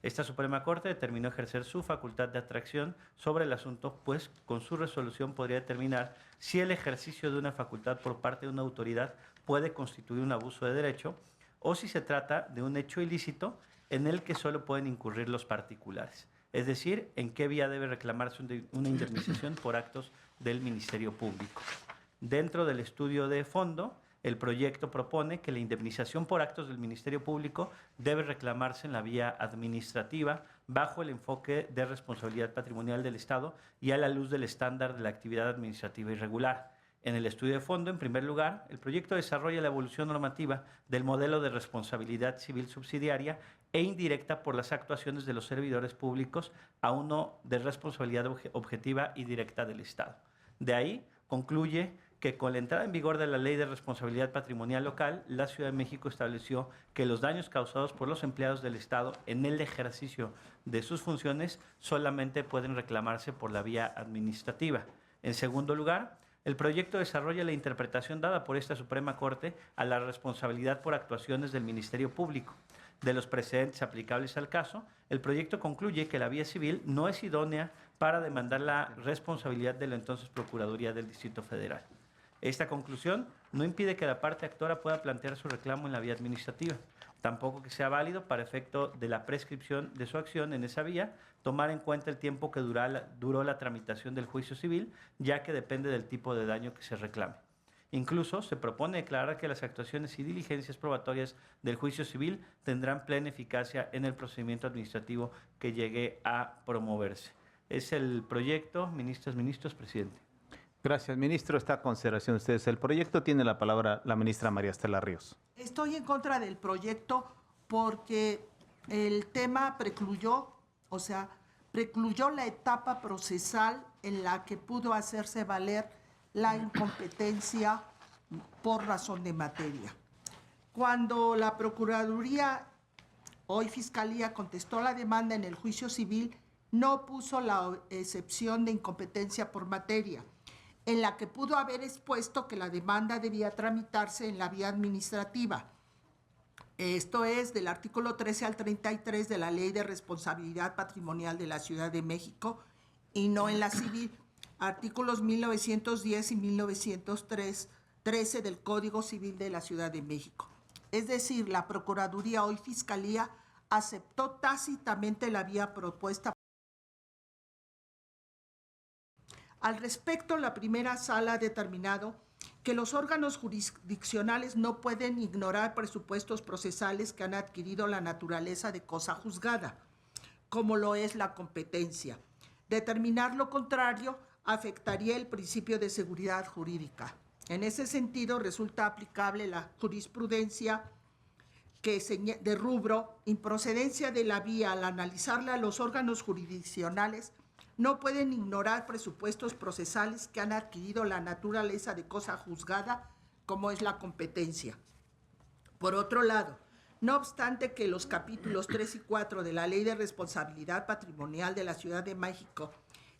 Esta Suprema Corte determinó ejercer su facultad de atracción sobre el asunto, pues con su resolución podría determinar si el ejercicio de una facultad por parte de una autoridad puede constituir un abuso de derecho o si se trata de un hecho ilícito en el que solo pueden incurrir los particulares. Es decir, en qué vía debe reclamarse una indemnización por actos del Ministerio Público. Dentro del estudio de fondo, el proyecto propone que la indemnización por actos del Ministerio Público debe reclamarse en la vía administrativa bajo el enfoque de responsabilidad patrimonial del Estado y a la luz del estándar de la actividad administrativa irregular. En el estudio de fondo, en primer lugar, el proyecto desarrolla la evolución normativa del modelo de responsabilidad civil subsidiaria e indirecta por las actuaciones de los servidores públicos a uno de responsabilidad objetiva y directa del Estado. De ahí concluye que con la entrada en vigor de la Ley de Responsabilidad Patrimonial Local, la Ciudad de México estableció que los daños causados por los empleados del Estado en el ejercicio de sus funciones solamente pueden reclamarse por la vía administrativa. En segundo lugar, el proyecto desarrolla la interpretación dada por esta Suprema Corte a la responsabilidad por actuaciones del Ministerio Público. De los precedentes aplicables al caso, el proyecto concluye que la vía civil no es idónea para demandar la responsabilidad de la entonces Procuraduría del Distrito Federal. Esta conclusión no impide que la parte actora pueda plantear su reclamo en la vía administrativa, tampoco que sea válido para efecto de la prescripción de su acción en esa vía, tomar en cuenta el tiempo que duró la tramitación del juicio civil, ya que depende del tipo de daño que se reclame. Incluso se propone declarar que las actuaciones y diligencias probatorias del juicio civil tendrán plena eficacia en el procedimiento administrativo que llegue a promoverse. Es el proyecto, ministras, ministros, presidente. Gracias, ministro. Está a consideración de ustedes el proyecto. Tiene la palabra la ministra María Estela Ríos. Estoy en contra del proyecto porque el tema precluyó la etapa procesal en la que pudo hacerse valer la incompetencia por razón de materia. Cuando la Procuraduría, hoy Fiscalía, contestó la demanda en el juicio civil, no puso la excepción de incompetencia por materia, en la que pudo haber expuesto que la demanda debía tramitarse en la vía administrativa. Esto es del artículo 13 al 33 de la Ley de Responsabilidad Patrimonial de la Ciudad de México y no en la civil, artículos 1910 y 1913 del Código Civil de la Ciudad de México. Es decir, la Procuraduría, hoy Fiscalía, aceptó tácitamente la vía propuesta. Al respecto, la primera sala ha determinado que los órganos jurisdiccionales no pueden ignorar presupuestos procesales que han adquirido la naturaleza de cosa juzgada, como lo es la competencia. Determinar lo contrario afectaría el principio de seguridad jurídica. En ese sentido, resulta aplicable la jurisprudencia de rubro improcedencia de la vía. Al analizarla, los órganos jurisdiccionales no pueden ignorar presupuestos procesales que han adquirido la naturaleza de cosa juzgada, como es la competencia. Por otro lado, no obstante que los capítulos 3 y 4 de la Ley de Responsabilidad Patrimonial de la Ciudad de México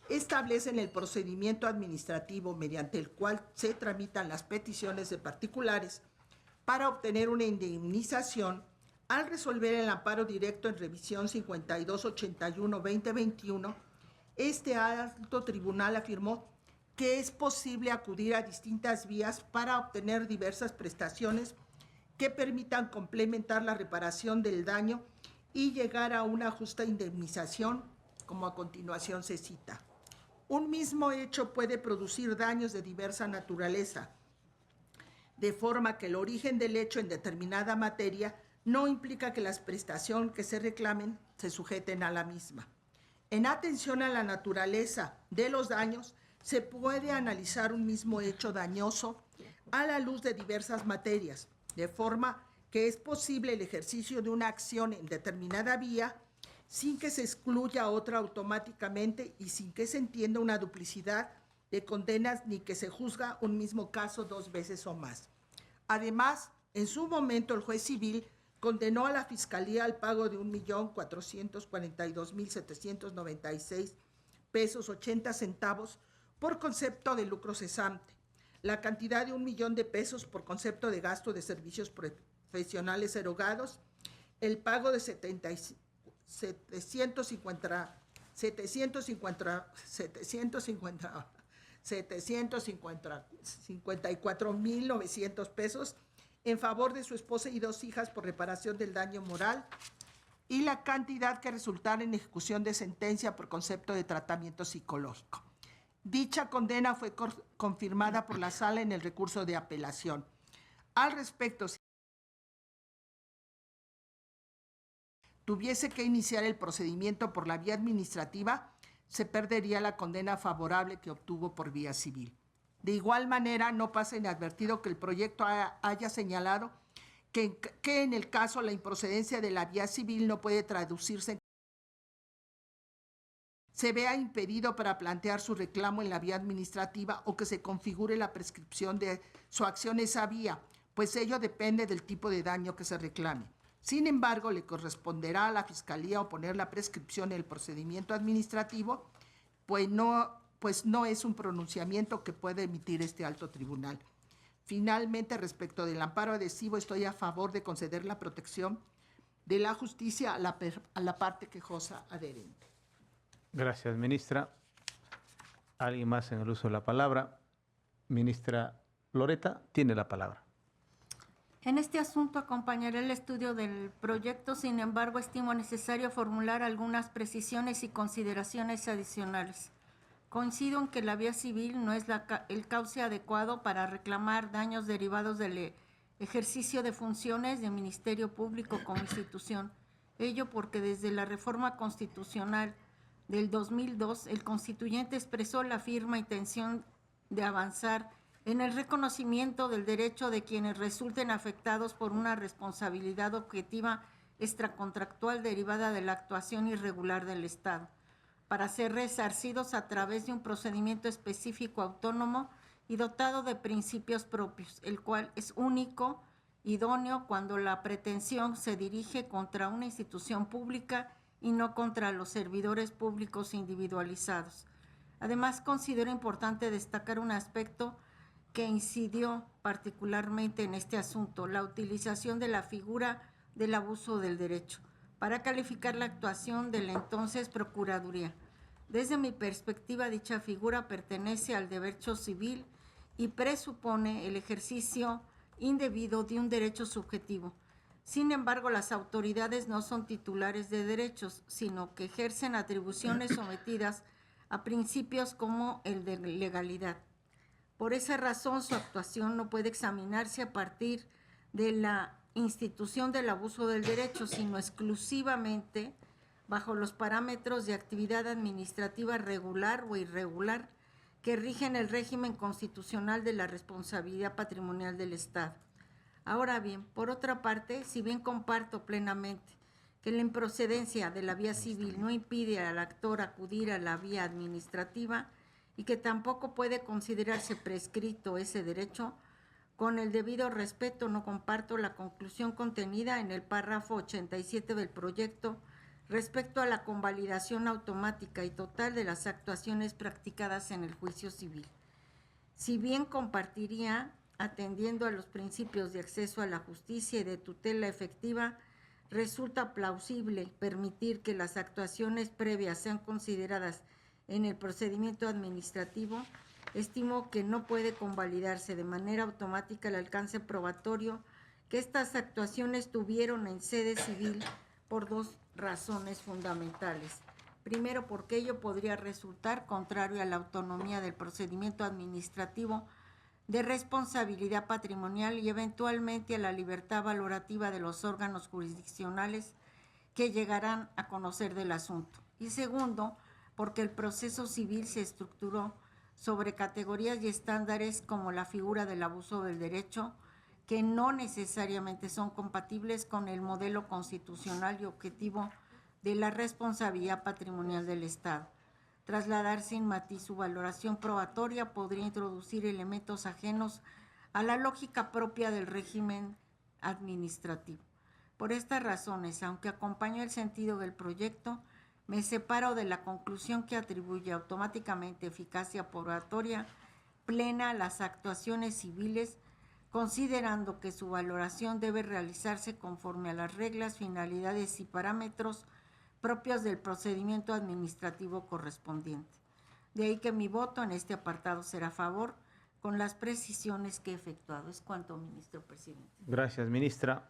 establecen el procedimiento administrativo mediante el cual se tramitan las peticiones de particulares para obtener una indemnización, Al resolver el amparo directo en revisión 5281-2021, este alto tribunal afirmó que es posible acudir a distintas vías para obtener diversas prestaciones que permitan complementar la reparación del daño y llegar a una justa indemnización, como a continuación se cita. Un mismo hecho puede producir daños de diversa naturaleza, de forma que el origen del hecho en determinada materia no implica que las prestaciones que se reclamen se sujeten a la misma. En atención a la naturaleza de los daños, se puede analizar un mismo hecho dañoso a la luz de diversas materias, de forma que es posible el ejercicio de una acción en determinada vía sin que se excluya otra automáticamente y sin que se entienda una duplicidad de condenas ni que se juzga un mismo caso 2 veces o más. Además, en su momento el juez civil condenó a la Fiscalía al pago de 1.442.796 pesos 80 centavos por concepto de lucro cesante, la cantidad de 1 millón de pesos por concepto de gasto de servicios profesionales erogados, el pago de 754.900 pesos en favor de su esposa y 2 hijas por reparación del daño moral y la cantidad que resultara en ejecución de sentencia por concepto de tratamiento psicológico. Dicha condena fue confirmada por la sala en el recurso de apelación. Al respecto, si tuviese que iniciar el procedimiento por la vía administrativa, se perdería la condena favorable que obtuvo por vía civil. De igual manera, no pasa inadvertido que el proyecto haya señalado que en el caso la improcedencia de la vía civil no puede traducirse en se vea impedido para plantear su reclamo en la vía administrativa o que se configure la prescripción de su acción esa vía, pues ello depende del tipo de daño que se reclame. Sin embargo, le corresponderá a la Fiscalía oponer la prescripción en el procedimiento administrativo, pues no es un pronunciamiento que pueda emitir este alto tribunal. Finalmente, respecto del amparo adhesivo, estoy a favor de conceder la protección de la justicia a la parte quejosa adherente. Gracias, ministra. ¿Alguien más en el uso de la palabra? Ministra Loretta, tiene la palabra. En este asunto acompañaré el estudio del proyecto, sin embargo, estimo necesario formular algunas precisiones y consideraciones adicionales. Coincido en que la vía civil no es el cauce adecuado para reclamar daños derivados del ejercicio de funciones del Ministerio Público como institución. Ello porque desde la reforma constitucional del 2002, el constituyente expresó la firme intención de avanzar en el reconocimiento del derecho de quienes resulten afectados por una responsabilidad objetiva extracontractual derivada de la actuación irregular del Estado, para ser resarcidos a través de un procedimiento específico autónomo y dotado de principios propios, el cual es único, idóneo cuando la pretensión se dirige contra una institución pública y no contra los servidores públicos individualizados. Además, considero importante destacar un aspecto que incidió particularmente en este asunto, la utilización de la figura del abuso del derecho para calificar la actuación de la entonces Procuraduría. Desde mi perspectiva, dicha figura pertenece al derecho civil y presupone el ejercicio indebido de un derecho subjetivo. Sin embargo, las autoridades no son titulares de derechos, sino que ejercen atribuciones sometidas a principios como el de legalidad. Por esa razón, su actuación no puede examinarse a partir de la institución del abuso del derecho, sino exclusivamente bajo los parámetros de actividad administrativa regular o irregular que rigen el régimen constitucional de la responsabilidad patrimonial del Estado. Ahora bien, por otra parte, si bien comparto plenamente que la improcedencia de la vía civil no impide al actor acudir a la vía administrativa y que tampoco puede considerarse prescrito ese derecho, con el debido respeto no comparto la conclusión contenida en el párrafo 87 del proyecto respecto a la convalidación automática y total de las actuaciones practicadas en el juicio civil. Si bien compartiría, atendiendo a los principios de acceso a la justicia y de tutela efectiva, resulta plausible permitir que las actuaciones previas sean consideradas en el procedimiento administrativo, estimo que no puede convalidarse de manera automática el alcance probatorio que estas actuaciones tuvieron en sede civil por dos razones fundamentales. Primero, porque ello podría resultar contrario a la autonomía del procedimiento administrativo de responsabilidad patrimonial y eventualmente a la libertad valorativa de los órganos jurisdiccionales que llegarán a conocer del asunto. Y segundo, porque el proceso civil se estructuró sobre categorías y estándares como la figura del abuso del derecho, que no necesariamente son compatibles con el modelo constitucional y objetivo de la responsabilidad patrimonial del Estado. Trasladar sin matiz su valoración probatoria podría introducir elementos ajenos a la lógica propia del régimen administrativo. Por estas razones, aunque acompaño el sentido del proyecto, me separo de la conclusión que atribuye automáticamente eficacia probatoria plena a las actuaciones civiles, considerando que su valoración debe realizarse conforme a las reglas, finalidades y parámetros propios del procedimiento administrativo correspondiente. De ahí que mi voto en este apartado será a favor, con las precisiones que he efectuado. Es cuanto, ministro presidente. Gracias, ministra.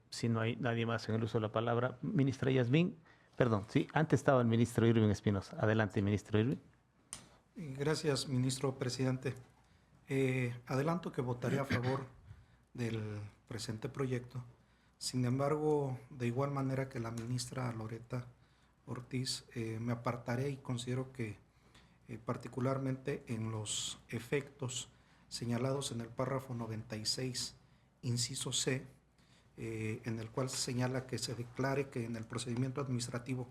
Si no hay nadie más en el uso de la palabra, ministra Yasmín. Perdón, sí, antes estaba el ministro Irving Espinosa. Adelante, ministro Irving. Gracias, ministro presidente. Adelanto que votaré a favor del presente proyecto. Sin embargo, de igual manera que la ministra Loretta Ortiz, me apartaré y considero que particularmente en los efectos señalados en el párrafo 96, inciso C, en el cual se señala que se declare que en el procedimiento administrativo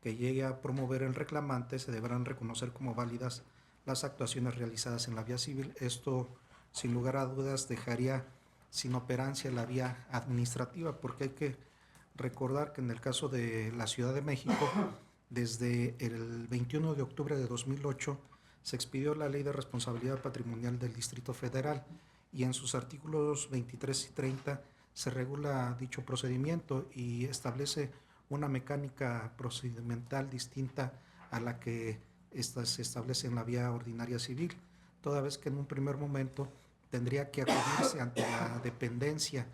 que llegue a promover el reclamante se deberán reconocer como válidas las actuaciones realizadas en la vía civil. Esto, sin lugar a dudas, dejaría sin operancia la vía administrativa, porque hay que recordar que en el caso de la Ciudad de México, desde el 21 de octubre de 2008, se expidió la Ley de Responsabilidad Patrimonial del Distrito Federal y en sus artículos 23 y 30 se regula dicho procedimiento y establece una mecánica procedimental distinta a la que se establece en la vía ordinaria civil, toda vez que en un primer momento tendría que acudirse ante la dependencia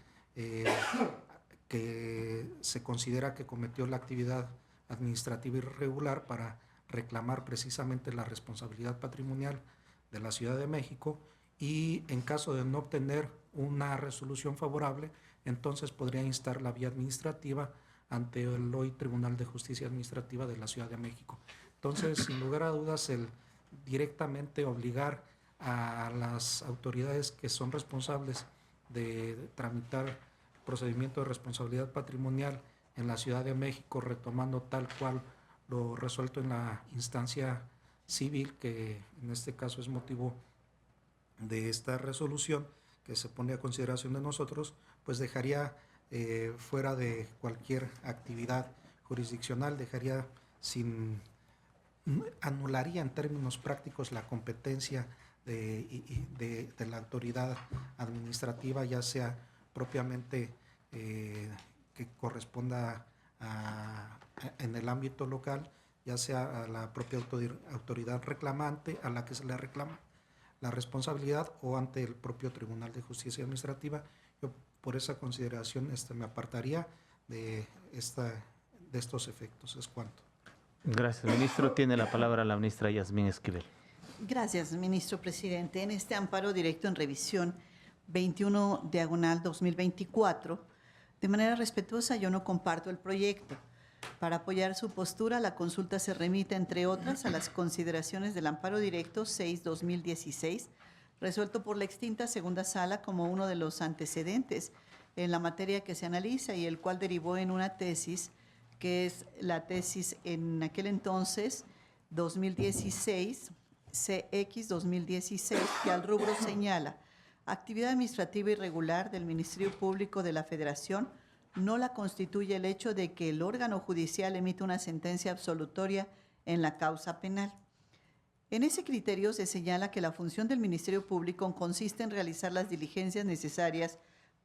que se considera que cometió la actividad administrativa irregular para reclamar precisamente la responsabilidad patrimonial de la Ciudad de México, y en caso de no obtener una resolución favorable, entonces podría instar la vía administrativa ante el hoy Tribunal de Justicia Administrativa de la Ciudad de México. Entonces, sin lugar a dudas, el directamente obligar a las autoridades que son responsables de tramitar procedimiento de responsabilidad patrimonial en la Ciudad de México, retomando tal cual lo resuelto en la instancia civil, que en este caso es motivo de esta resolución que se pone a consideración de nosotros, pues dejaría fuera de cualquier actividad jurisdiccional, anularía en términos prácticos la competencia de la autoridad administrativa, ya sea propiamente que corresponda en el ámbito local, ya sea a la propia autoridad reclamante a la que se le reclama la responsabilidad o ante el propio Tribunal de Justicia Administrativa. Yo por esa consideración me apartaría de estos efectos. Es cuanto. Gracias, ministro. Tiene la palabra la ministra Yasmín Esquivel. Gracias, ministro presidente. En este amparo directo en revisión 21/2024, de manera respetuosa, yo no comparto el proyecto. Para apoyar su postura, la consulta se remite, entre otras, a las consideraciones del amparo directo 6/2016, resuelto por la extinta segunda sala como uno de los antecedentes en la materia que se analiza y el cual derivó en una tesis, que es la tesis en aquel entonces 2016, CX 2016, que al rubro señala: actividad administrativa irregular del Ministerio Público de la Federación no la constituye el hecho de que el órgano judicial emita una sentencia absolutoria en la causa penal. En ese criterio se señala que la función del Ministerio Público consiste en realizar las diligencias necesarias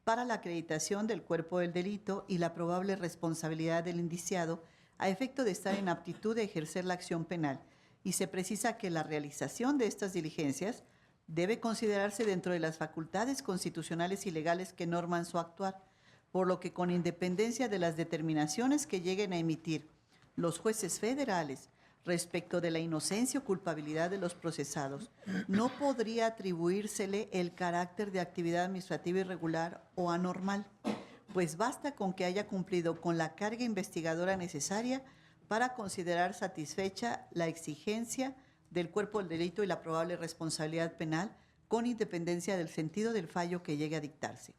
para la acreditación del cuerpo del delito y la probable responsabilidad del indiciado a efecto de estar en aptitud de ejercer la acción penal, y se precisa que la realización de estas diligencias debe considerarse dentro de las facultades constitucionales y legales que norman su actuar, por lo que con independencia de las determinaciones que lleguen a emitir los jueces federales respecto de la inocencia o culpabilidad de los procesados, no podría atribuírsele el carácter de actividad administrativa irregular o anormal, pues basta con que haya cumplido con la carga investigadora necesaria para considerar satisfecha la exigencia del cuerpo del delito y la probable responsabilidad penal, con independencia del sentido del fallo que llegue a dictarse.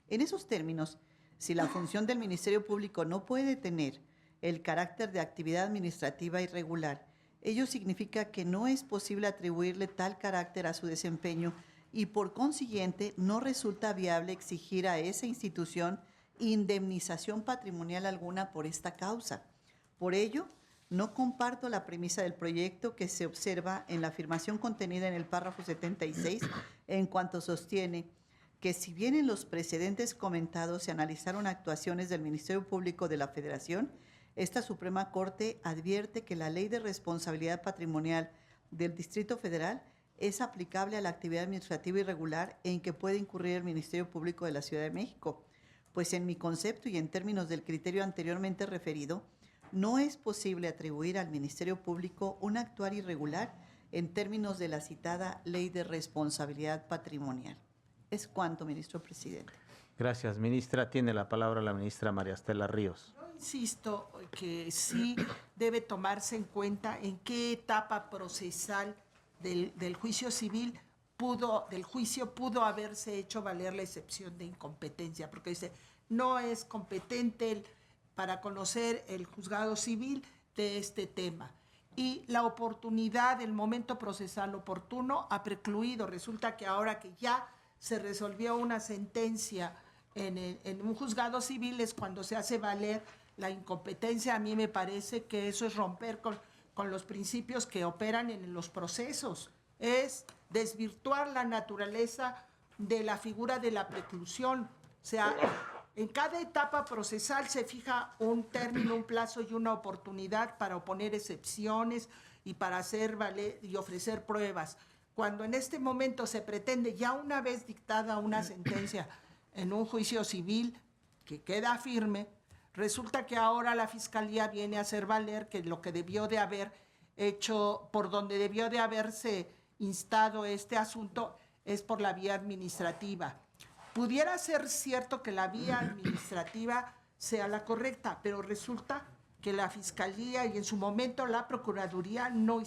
En esos términos, si la función del Ministerio Público no puede tener el carácter de actividad administrativa irregular, ello significa que no es posible atribuirle tal carácter a su desempeño y por consiguiente no resulta viable exigir a esa institución indemnización patrimonial alguna por esta causa. Por ello, no comparto la premisa del proyecto que se observa en la afirmación contenida en el párrafo 76 en cuanto sostiene que si bien en los precedentes comentados se analizaron actuaciones del Ministerio Público de la Federación, esta Suprema Corte advierte que la Ley de Responsabilidad Patrimonial del Distrito Federal es aplicable a la actividad administrativa irregular en que puede incurrir el Ministerio Público de la Ciudad de México, pues en mi concepto y en términos del criterio anteriormente referido, no es posible atribuir al Ministerio Público un actuar irregular en términos de la citada Ley de Responsabilidad Patrimonial. Es cuanto, ministro presidente. Gracias, ministra. Tiene la palabra la ministra María Estela Ríos. Insisto que sí debe tomarse en cuenta en qué etapa procesal del juicio civil del juicio pudo haberse hecho valer la excepción de incompetencia, porque dice, no es competente para conocer el juzgado civil de este tema. Y la oportunidad, el momento procesal oportuno ha precluido. Resulta que ahora que ya se resolvió una sentencia en un juzgado civil es cuando se hace valer la incompetencia. A mí me parece que eso es romper con los principios que operan en los procesos. Es desvirtuar la naturaleza de la figura de la preclusión. O sea, en cada etapa procesal se fija un término, un plazo y una oportunidad para oponer excepciones y para hacer valer y ofrecer pruebas. Cuando en este momento se pretende, ya una vez dictada una sentencia en un juicio civil que queda firme, resulta que ahora la Fiscalía viene a hacer valer que lo que debió de haber hecho, por donde debió de haberse instado este asunto, es por la vía administrativa. Pudiera ser cierto que la vía administrativa sea la correcta, pero resulta que la Fiscalía y en su momento la Procuraduría no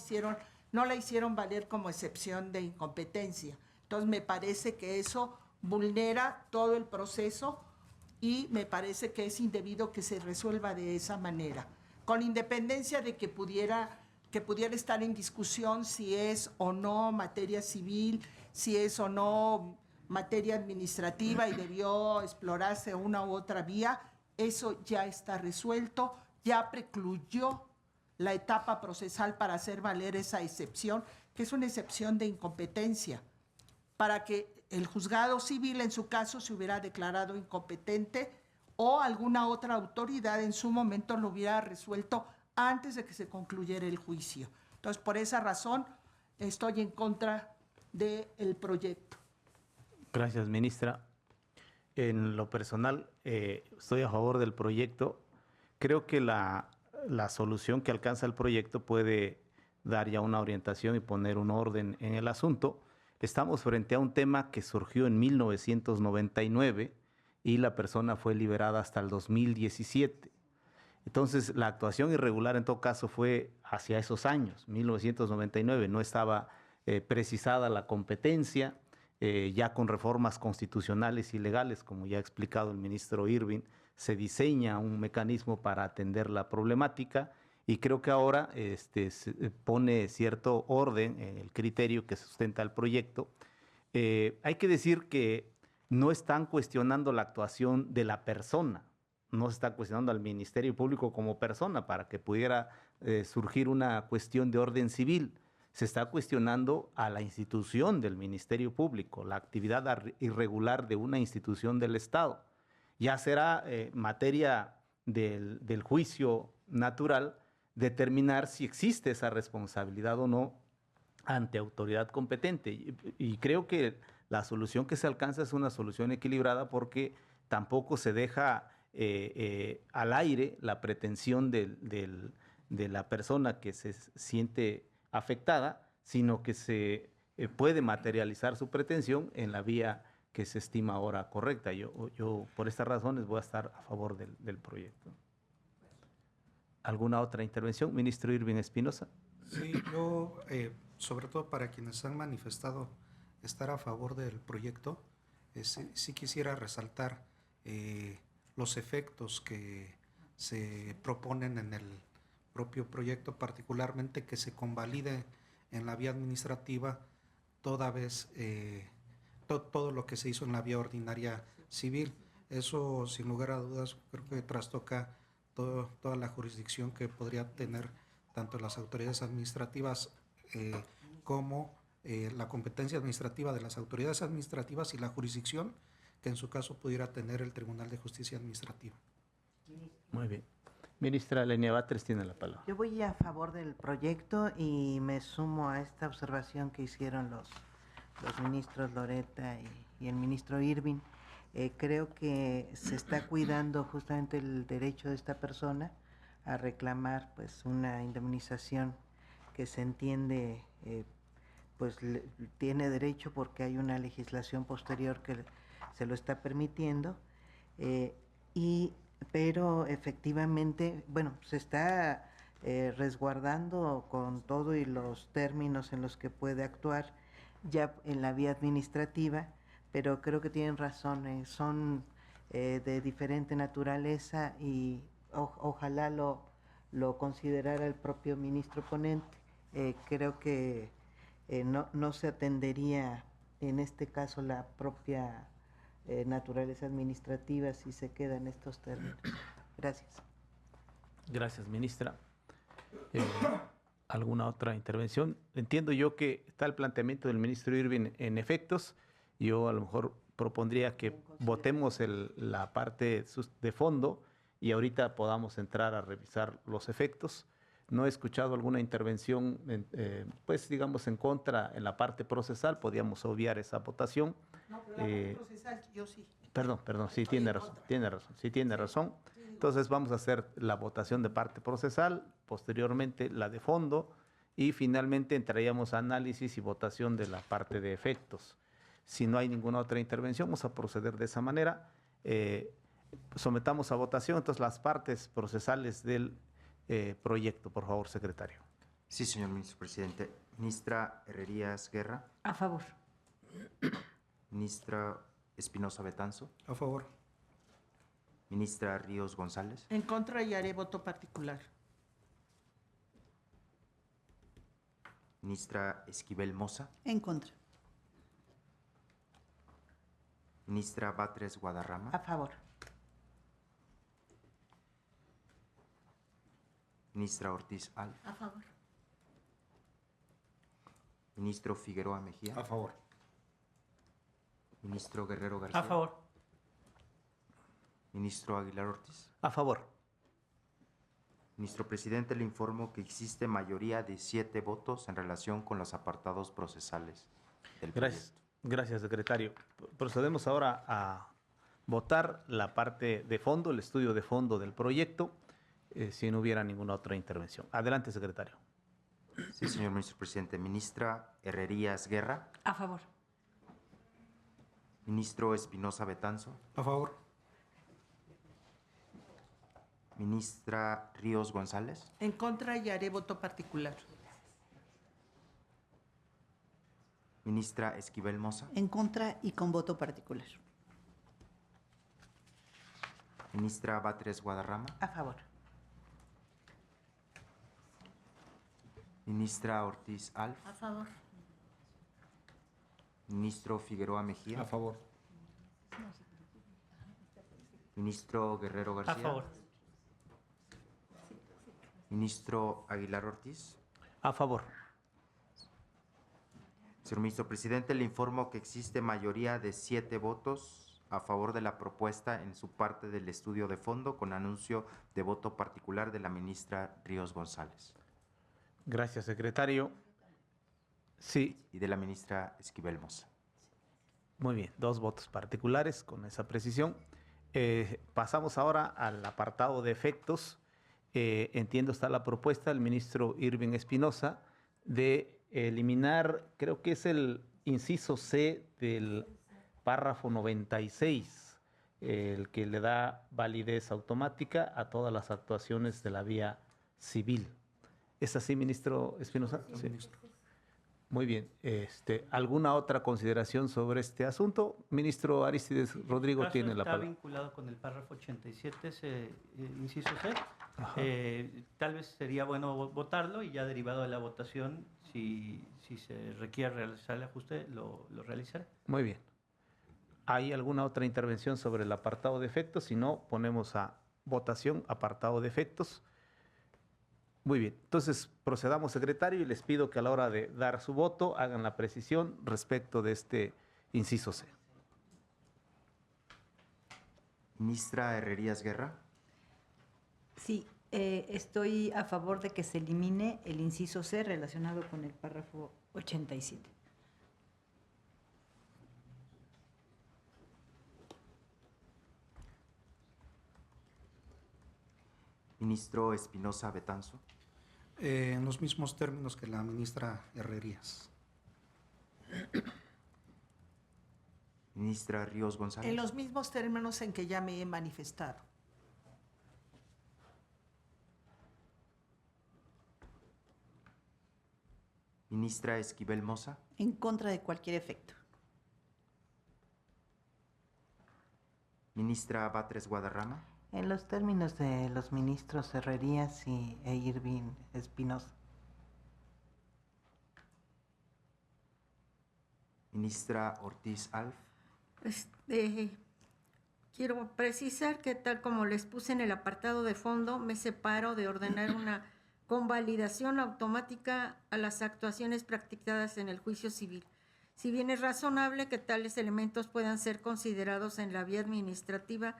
la hicieron valer como excepción de incompetencia. Entonces me parece que eso vulnera todo el proceso y me parece que es indebido que se resuelva de esa manera, con independencia de que pudiera estar en discusión si es o no materia civil, si es o no materia administrativa y debió explorarse una u otra vía. Eso ya está resuelto, ya precluyó la etapa procesal para hacer valer esa excepción, que es una excepción de incompetencia, para que el juzgado civil en su caso se hubiera declarado incompetente o alguna otra autoridad en su momento lo hubiera resuelto antes de que se concluyera el juicio. Entonces, por esa razón, estoy en contra del proyecto. Gracias, ministra. En lo personal, estoy a favor del proyecto. Creo que la solución que alcanza el proyecto puede dar ya una orientación y poner un orden en el asunto. Estamos frente a un tema que surgió en 1999 y la persona fue liberada hasta el 2017. Entonces, la actuación irregular en todo caso fue hacia esos años, 1999. No estaba precisada la competencia, ya con reformas constitucionales y legales, como ya ha explicado el ministro Irving, se diseña un mecanismo para atender la problemática y creo que ahora se pone cierto orden en el criterio que sustenta el proyecto. Hay que decir que no están cuestionando la actuación de la persona, no se está cuestionando al Ministerio Público como persona para que pudiera surgir una cuestión de orden civil, se está cuestionando a la institución del Ministerio Público, la actividad irregular de una institución del Estado. Ya será materia del juicio natural determinar si existe esa responsabilidad o no ante autoridad competente. Y creo que la solución que se alcanza es una solución equilibrada porque tampoco se deja al aire la pretensión de la persona que se siente afectada, sino que se puede materializar su pretensión en la vía que se estima ahora correcta. Yo por estas razones voy a estar a favor del proyecto. ¿Alguna otra intervención? Ministro Irving Espinosa. Sí, yo, sobre todo para quienes han manifestado estar a favor del proyecto, sí quisiera resaltar los efectos que se proponen en el propio proyecto, particularmente que se convalide en la vía administrativa toda vez todo lo que se hizo en la vía ordinaria civil. Eso, sin lugar a dudas, creo que trastoca toda la jurisdicción que podría tener tanto las autoridades administrativas como la competencia administrativa de las autoridades administrativas y la jurisdicción que en su caso pudiera tener el Tribunal de Justicia Administrativa. Muy bien. Ministra Lenia Batres tiene la palabra. Yo voy a favor del proyecto y me sumo a esta observación que hicieron los ministros Loretta y el ministro Irving. Creo que se está cuidando justamente el derecho de esta persona a reclamar pues una indemnización que se entiende tiene derecho porque hay una legislación posterior que se lo está permitiendo, pero efectivamente, se está resguardando con todo y los términos en los que puede actuar ya en la vía administrativa, pero creo que tienen razón, son de diferente naturaleza y ojalá lo considerara el propio ministro ponente. Creo que no se atendería en este caso la propia naturaleza administrativa si se queda en estos términos. Gracias. Gracias, ministra. ¿Alguna otra intervención? Entiendo yo que está el planteamiento del ministro Irving en efectos. Yo a lo mejor propondría que votemos la parte de fondo y ahorita podamos entrar a revisar los efectos. No he escuchado alguna intervención, digamos, en contra en la parte procesal. Podíamos obviar esa votación. No, pero la parte procesal, yo sí. Perdón, sí, tiene razón. Entonces vamos a hacer la votación de parte procesal, posteriormente la de fondo y finalmente entraríamos a análisis y votación de la parte de efectos. Si no hay ninguna otra intervención, vamos a proceder de esa manera. Sometamos a votación entonces las partes procesales del proyecto, por favor, secretario. Sí, señor ministro presidente. Ministra Herrerías Guerra. A favor. Ministra Espinosa Betanzo. A favor. Ministra Ríos González. En contra y haré voto particular. Ministra Esquivel Moza. En contra. Ministra Batres Guadarrama. A favor. Ministra Ortiz Alf. A favor. Ministro Figueroa Mejía. A favor. Ministro Guerrero García. A favor. Ministro Aguilar Ortiz. A favor. Ministro presidente, le informo que existe mayoría de 7 votos en relación con los apartados procesales del Gracias. proyecto. Gracias, secretario. Procedemos ahora a votar la parte de fondo, el estudio de fondo del proyecto, si no hubiera ninguna otra intervención. Adelante, secretario. Sí, señor ministro presidente. Ministra Herrerías Guerra. A favor. Ministro Espinosa Betanzo. A favor. Ministra Ríos González. En contra y haré voto particular. Ministra Esquivel Moza. En contra y con voto particular. Ministra Batres Guadarrama. A favor. Ministra Ortiz Alf. A favor. Ministro Figueroa Mejía. A favor. Ministro Guerrero García. A favor. Ministro Aguilar Ortiz. A favor. Señor Ministro Presidente, le informo que existe mayoría de 7 votos a favor de la propuesta en su parte del estudio de fondo, con anuncio de voto particular de la ministra Ríos González. Gracias, secretario. Sí, Y de la ministra Esquivel Moza. muy bien, 2 votos particulares con esa precisión. Pasamos ahora al apartado de efectos. Entiendo está la propuesta del ministro Irving Espinosa de eliminar, creo que es el inciso C del párrafo 96, el que le da validez automática a todas las actuaciones de la vía civil. ¿Es así, ministro Espinosa? Sí. Muy bien. ¿Alguna otra consideración sobre este asunto? Ministro Arístides Rodrigo tiene la palabra. Está vinculado con el párrafo 87, ese inciso C. Tal vez sería bueno votarlo y ya derivado de la votación, si se requiere realizar el ajuste, lo realizaré. Muy bien. ¿Hay alguna otra intervención sobre el apartado de efectos? Si no, ponemos a votación apartado de efectos. Muy bien. Entonces, procedamos, secretario, y les pido que a la hora de dar su voto hagan la precisión respecto de este inciso C. Ministra Herrerías Guerra. Sí, estoy a favor de que se elimine el inciso C relacionado con el párrafo 87. Ministro Espinosa Betanzo. En los mismos términos que la ministra Herrerías. Ministra Ríos González. En los mismos términos en que ya me he manifestado. Ministra Esquivel Moza. En contra de cualquier efecto. Ministra Batres Guadarrama. En los términos de los ministros Herrerías e Irving Espinosa. Ministra Ortiz Alf. Quiero precisar que tal como les puse en el apartado de fondo, me separo de ordenar una convalidación automática a las actuaciones practicadas en el juicio civil. Si bien es razonable que tales elementos puedan ser considerados en la vía administrativa,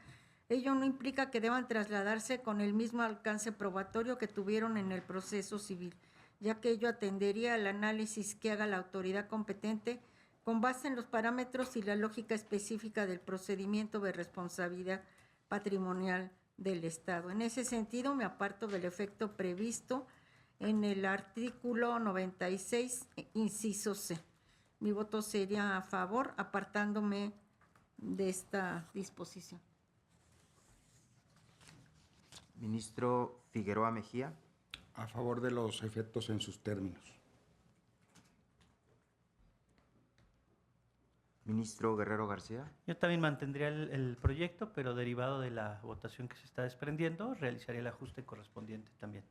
ello no implica que deban trasladarse con el mismo alcance probatorio que tuvieron en el proceso civil, ya que ello atendería al análisis que haga la autoridad competente con base en los parámetros y la lógica específica del procedimiento de responsabilidad patrimonial del Estado. En ese sentido, me aparto del efecto previsto en el artículo 96, inciso C. Mi voto sería a favor, apartándome de esta disposición. Ministro Figueroa Mejía. A favor de los efectos en sus términos. Ministro Guerrero García. Yo también mantendría el proyecto, pero derivado de la votación que se está desprendiendo, realizaría el ajuste correspondiente también.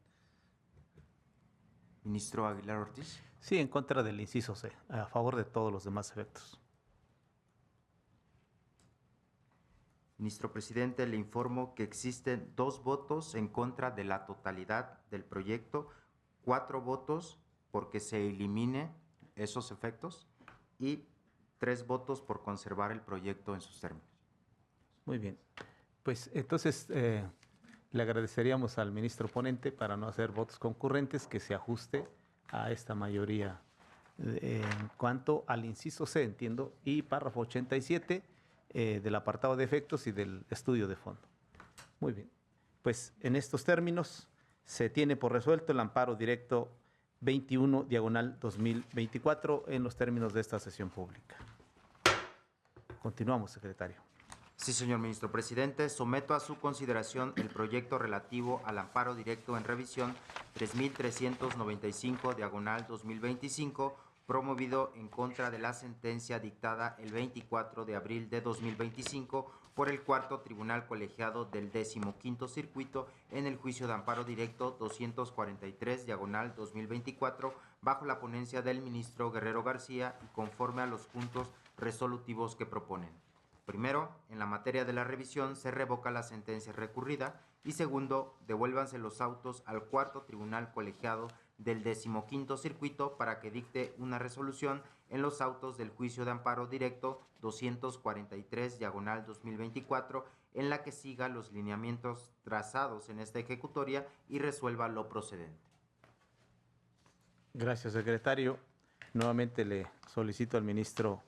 Ministro Aguilar Ortiz. Sí, en contra del inciso C, a favor de todos los demás efectos. Ministro Presidente, le informo que existen 2 votos en contra de la totalidad del proyecto, 4 votos porque se elimine esos efectos y 3 votos por conservar el proyecto en sus términos. Muy bien. Pues entonces le agradeceríamos al ministro ponente, para no hacer votos concurrentes, que se ajuste a esta mayoría en cuanto al inciso C, entiendo, y párrafo 87 del apartado de efectos y del estudio de fondo. Muy bien. Pues en estos términos se tiene por resuelto el amparo directo 21/2024 en los términos de esta sesión pública. Continuamos, secretario. Sí, señor ministro presidente. Someto a su consideración el proyecto relativo al amparo directo en revisión 3395/2025, promovido en contra de la sentencia dictada el 24 de abril de 2025 por el Cuarto Tribunal Colegiado del 15º Circuito en el juicio de amparo directo 243/2024, bajo la ponencia del ministro Guerrero García y conforme a los puntos resolutivos que proponen. Primero, en la materia de la revisión se revoca la sentencia recurrida y segundo, devuélvanse los autos al Cuarto Tribunal Colegiado del 15º Circuito para que dicte una resolución en los autos del juicio de amparo directo 243/2024, en la que siga los lineamientos trazados en esta ejecutoria y resuelva lo procedente. Gracias, secretario. Nuevamente le solicito al ministro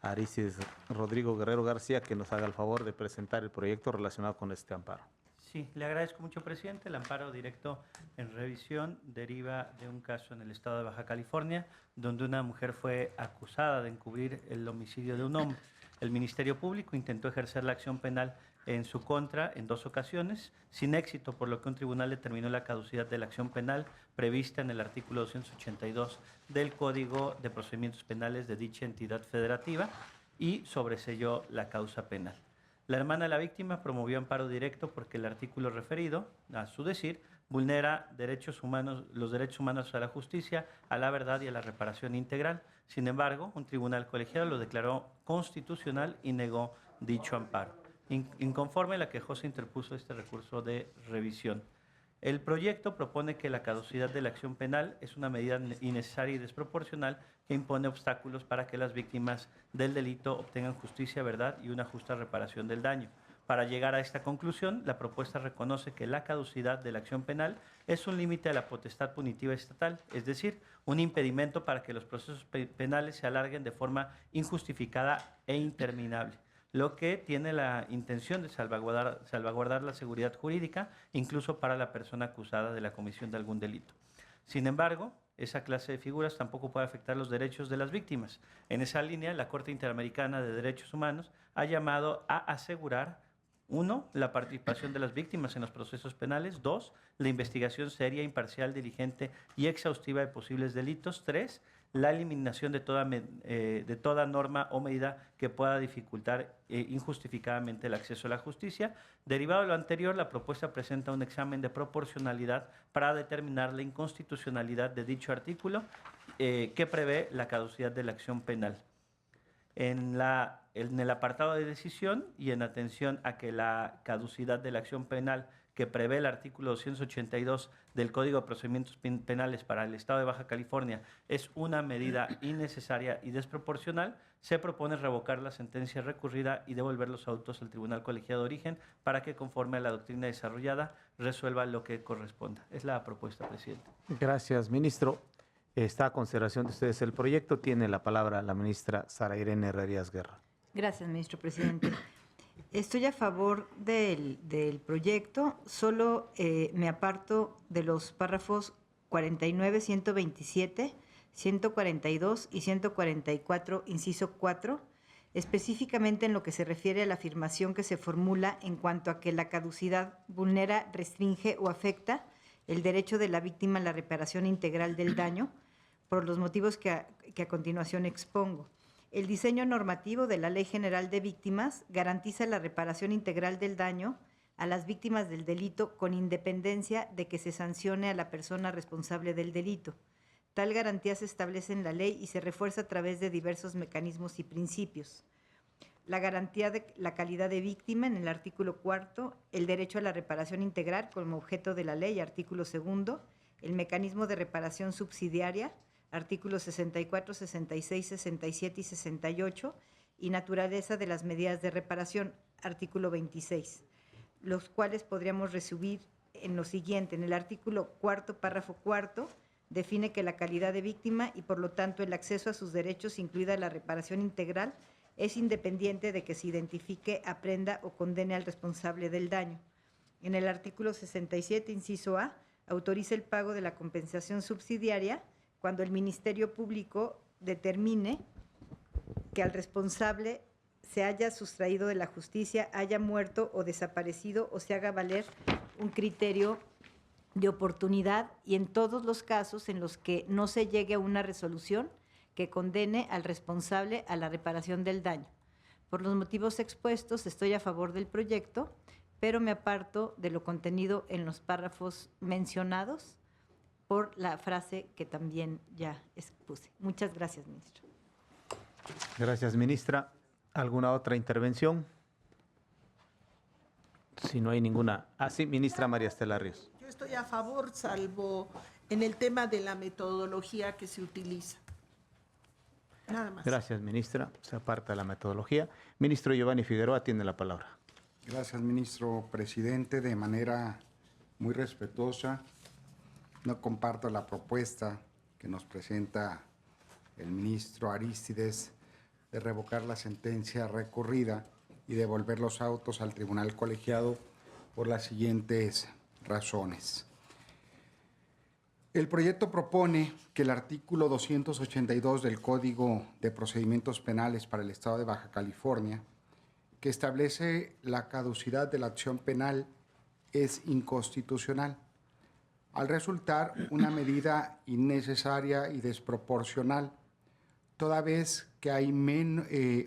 Arístides Rodrigo Guerrero García que nos haga el favor de presentar el proyecto relacionado con este amparo. Sí, le agradezco mucho, presidente. El amparo directo en revisión deriva de un caso en el estado de Baja California, donde una mujer fue acusada de encubrir el homicidio de un hombre. El Ministerio Público intentó ejercer la acción penal en su contra en 2 ocasiones, sin éxito, por lo que un tribunal determinó la caducidad de la acción penal prevista en el artículo 282 del Código de Procedimientos Penales de dicha entidad federativa y sobreseyó la causa penal. La hermana de la víctima promovió amparo directo porque el artículo referido, a su decir, vulnera los derechos humanos a la justicia, a la verdad y a la reparación integral. Sin embargo, un tribunal colegiado lo declaró constitucional y negó dicho amparo. Inconforme, la quejosa interpuso este recurso de revisión. El proyecto propone que la caducidad de la acción penal es una medida innecesaria y desproporcional que impone obstáculos para que las víctimas del delito obtengan justicia, verdad y una justa reparación del daño. Para llegar a esta conclusión, la propuesta reconoce que la caducidad de la acción penal es un límite a la potestad punitiva estatal, es decir, un impedimento para que los procesos penales se alarguen de forma injustificada e interminable, lo que tiene la intención de salvaguardar la seguridad jurídica, incluso para la persona acusada de la comisión de algún delito. Sin embargo, esa clase de figuras tampoco puede afectar los derechos de las víctimas. En esa línea, la Corte Interamericana de Derechos Humanos ha llamado a asegurar: 1. La participación de las víctimas en los procesos penales. 2. La investigación seria, imparcial, diligente y exhaustiva de posibles delitos. 3. La eliminación de toda norma o medida que pueda dificultar injustificadamente el acceso a la justicia. Derivado de lo anterior, la propuesta presenta un examen de proporcionalidad para determinar la inconstitucionalidad de dicho artículo que prevé la caducidad de la acción penal. En el apartado de decisión y en atención a que la caducidad de la acción penal que prevé el artículo 282 del Código de Procedimientos Penales para el Estado de Baja California es una medida innecesaria y desproporcional, se propone revocar la sentencia recurrida y devolver los autos al Tribunal Colegiado de Origen para que, conforme a la doctrina desarrollada, resuelva lo que corresponda. Es la propuesta, presidente. Gracias, ministro. Está a consideración de ustedes el proyecto. Tiene la palabra la ministra Sara Irene Herrerías Guerra. Gracias, ministro presidente. Estoy a favor del proyecto, solo me aparto de los párrafos 49, 127, 142 y 144, inciso 4, específicamente en lo que se refiere a la afirmación que se formula en cuanto a que la caducidad vulnera, restringe o afecta el derecho de la víctima a la reparación integral del daño, por los motivos que a continuación expongo. El diseño normativo de la Ley General de Víctimas garantiza la reparación integral del daño a las víctimas del delito con independencia de que se sancione a la persona responsable del delito. Tal garantía se establece en la ley y se refuerza a través de diversos mecanismos y principios. La garantía de la calidad de víctima en el artículo 4, el derecho a la reparación integral como objeto de la ley, artículo 2, el mecanismo de reparación subsidiaria, artículos 64, 66, 67 y 68, y naturaleza de las medidas de reparación, artículo 26, los cuales podríamos resumir en lo siguiente. En el artículo 4, párrafo 4, define que la calidad de víctima y, por lo tanto, el acceso a sus derechos, incluida la reparación integral, es independiente de que se identifique, aprenda o condene al responsable del daño. En el artículo 67, inciso A, autoriza el pago de la compensación subsidiaria cuando el Ministerio Público determine que al responsable se haya sustraído de la justicia, haya muerto o desaparecido o se haga valer un criterio de oportunidad, y en todos los casos en los que no se llegue a una resolución que condene al responsable a la reparación del daño. Por los motivos expuestos, estoy a favor del proyecto, pero me aparto de lo contenido en los párrafos mencionados por la frase que también ya expuse. Muchas gracias, ministro. Gracias, ministra. ¿Alguna otra intervención? Si no hay ninguna. Sí, ministra María Estela Ríos. Yo estoy a favor, salvo en el tema de la metodología que se utiliza. Nada más. Gracias, ministra. Se aparta la metodología. Ministro Giovanni Figueroa tiene la palabra. Gracias, ministro presidente. De manera muy respetuosa, no comparto la propuesta que nos presenta el ministro Arístides de revocar la sentencia recurrida y devolver los autos al tribunal colegiado por las siguientes razones. El proyecto propone que el artículo 282 del Código de Procedimientos Penales para el Estado de Baja California, que establece la caducidad de la acción penal, es inconstitucional, al resultar una medida innecesaria y desproporcional, toda vez que hay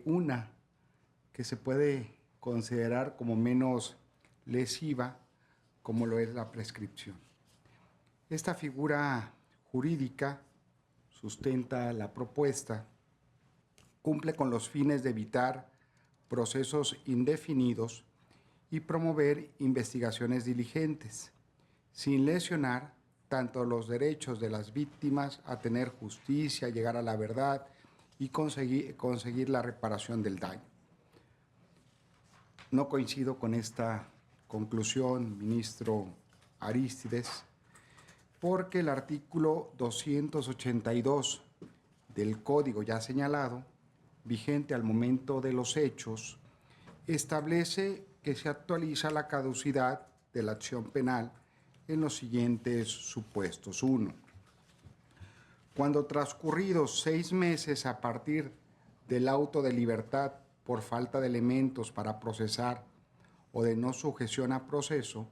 una que se puede considerar como menos lesiva, como lo es la prescripción. Esta figura jurídica sustenta la propuesta, cumple con los fines de evitar procesos indefinidos y promover investigaciones diligentes, sin lesionar tanto los derechos de las víctimas a tener justicia, llegar a la verdad y conseguir la reparación del daño. No coincido con esta conclusión, ministro Arístides, porque el artículo 282 del Código ya señalado, vigente al momento de los hechos, establece que se actualiza la caducidad de la acción penal en los siguientes supuestos. 1. Cuando transcurridos 6 meses a partir del auto de libertad por falta de elementos para procesar o de no sujeción a proceso,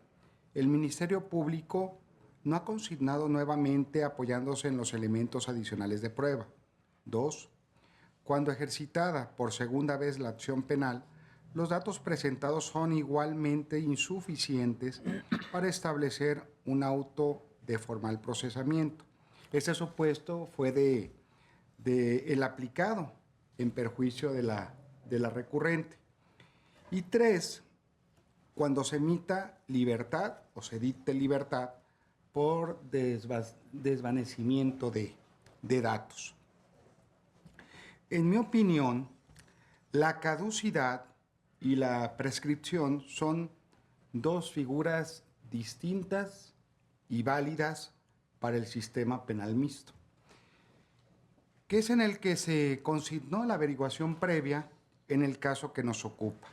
el Ministerio Público no ha consignado nuevamente apoyándose en los elementos adicionales de prueba. 2. Cuando ejercitada por segunda vez la acción penal, los datos presentados son igualmente insuficientes para establecer un auto de formal procesamiento. Este supuesto fue el aplicado en perjuicio de la recurrente. Y 3, cuando se emita libertad o se dicte libertad por desvanecimiento de datos. En mi opinión, la caducidad y la prescripción son dos figuras distintas y válidas para el sistema penal mixto, que es en el que se consignó la averiguación previa en el caso que nos ocupa.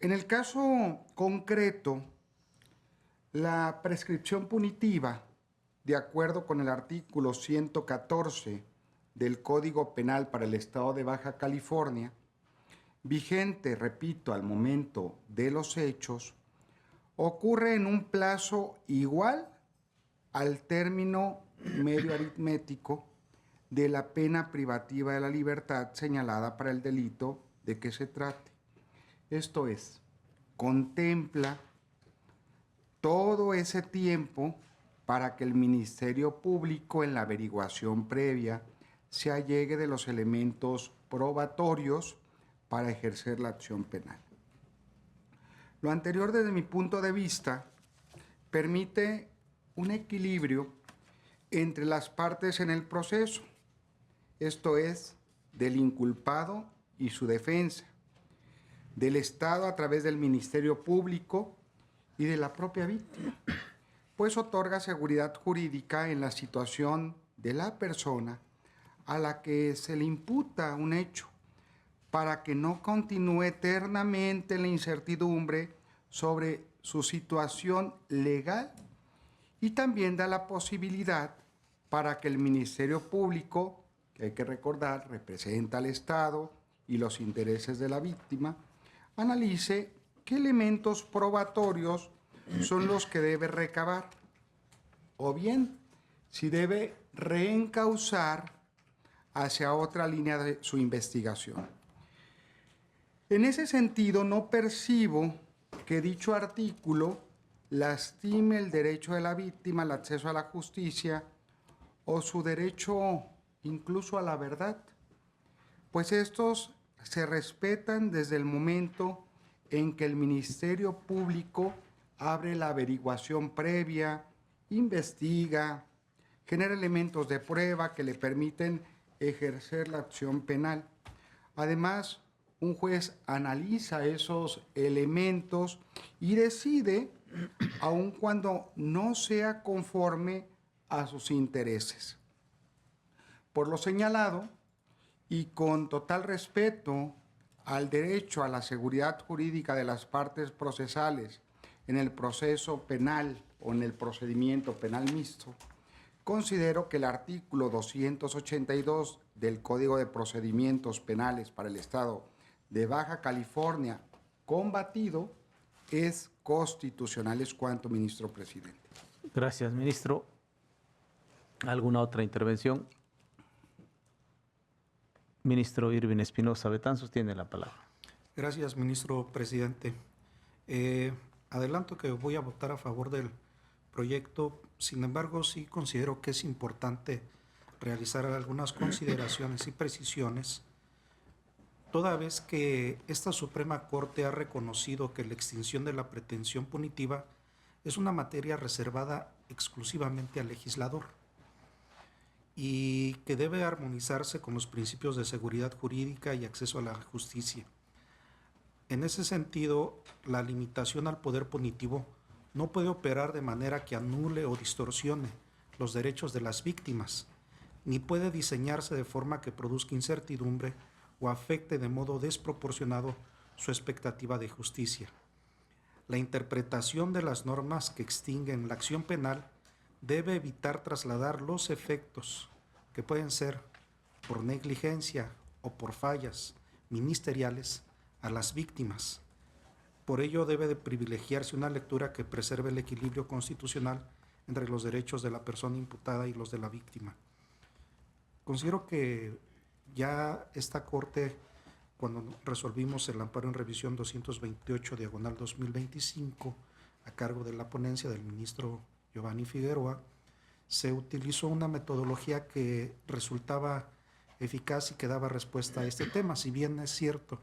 En el caso concreto, la prescripción punitiva, de acuerdo con el artículo 114 del Código Penal para el Estado de Baja California, vigente, repito, al momento de los hechos, ocurre en un plazo igual al término medio aritmético de la pena privativa de la libertad señalada para el delito de que se trate. Esto es, contempla todo ese tiempo para que el Ministerio Público en la averiguación previa se allegue de los elementos probatorios para ejercer la acción penal. Lo anterior, desde mi punto de vista, permite un equilibrio entre las partes en el proceso, esto es, del inculpado y su defensa, del Estado a través del Ministerio Público y de la propia víctima, pues otorga seguridad jurídica en la situación de la persona a la que se le imputa un hecho, para que no continúe eternamente en la incertidumbre sobre su situación legal, y también da la posibilidad para que el Ministerio Público, que hay que recordar representa al Estado y los intereses de la víctima, analice qué elementos probatorios son los que debe recabar, o bien si debe reencauzar hacia otra línea de su investigación. En ese sentido, no percibo que dicho artículo lastime el derecho de la víctima al acceso a la justicia o su derecho incluso a la verdad, pues estos se respetan desde el momento en que el Ministerio Público abre la averiguación previa investiga, genera elementos de prueba que le permiten ejercer la acción penal. Además, un juez analiza esos elementos y decide, aun cuando no sea conforme a sus intereses. Por lo señalado, y con total respeto al derecho a la seguridad jurídica de las partes procesales en el proceso penal o en el procedimiento penal mixto, considero que el artículo 282 del Código de Procedimientos Penales para el Estado de Baja California combatido es constitucional. Es cuanto, ministro presidente. Gracias, ministro. ¿Alguna otra intervención? Ministro Irving Espinosa Betanzos tiene la palabra. Gracias, ministro presidente. Adelanto que voy a votar a favor del proyecto. Sin embargo, sí considero que es importante realizar algunas consideraciones y precisiones, toda vez que esta Suprema Corte ha reconocido que la extinción de la pretensión punitiva es una materia reservada exclusivamente al legislador y que debe armonizarse con los principios de seguridad jurídica y acceso a la justicia. En ese sentido, la limitación al poder punitivo no puede operar de manera que anule o distorsione los derechos de las víctimas, ni puede diseñarse de forma que produzca incertidumbre o afecte de modo desproporcionado su expectativa de justicia. La interpretación de las normas que extinguen la acción penal debe evitar trasladar los efectos que pueden ser por negligencia o por fallas ministeriales a las víctimas. Por ello debe de privilegiarse una lectura que preserve el equilibrio constitucional entre los derechos de la persona imputada y los de la víctima. Considero que ya esta Corte, cuando resolvimos el amparo en revisión 228/2025, a cargo de la ponencia del ministro Giovanni Figueroa, se utilizó una metodología que resultaba eficaz y que daba respuesta a este tema. Si bien es cierto,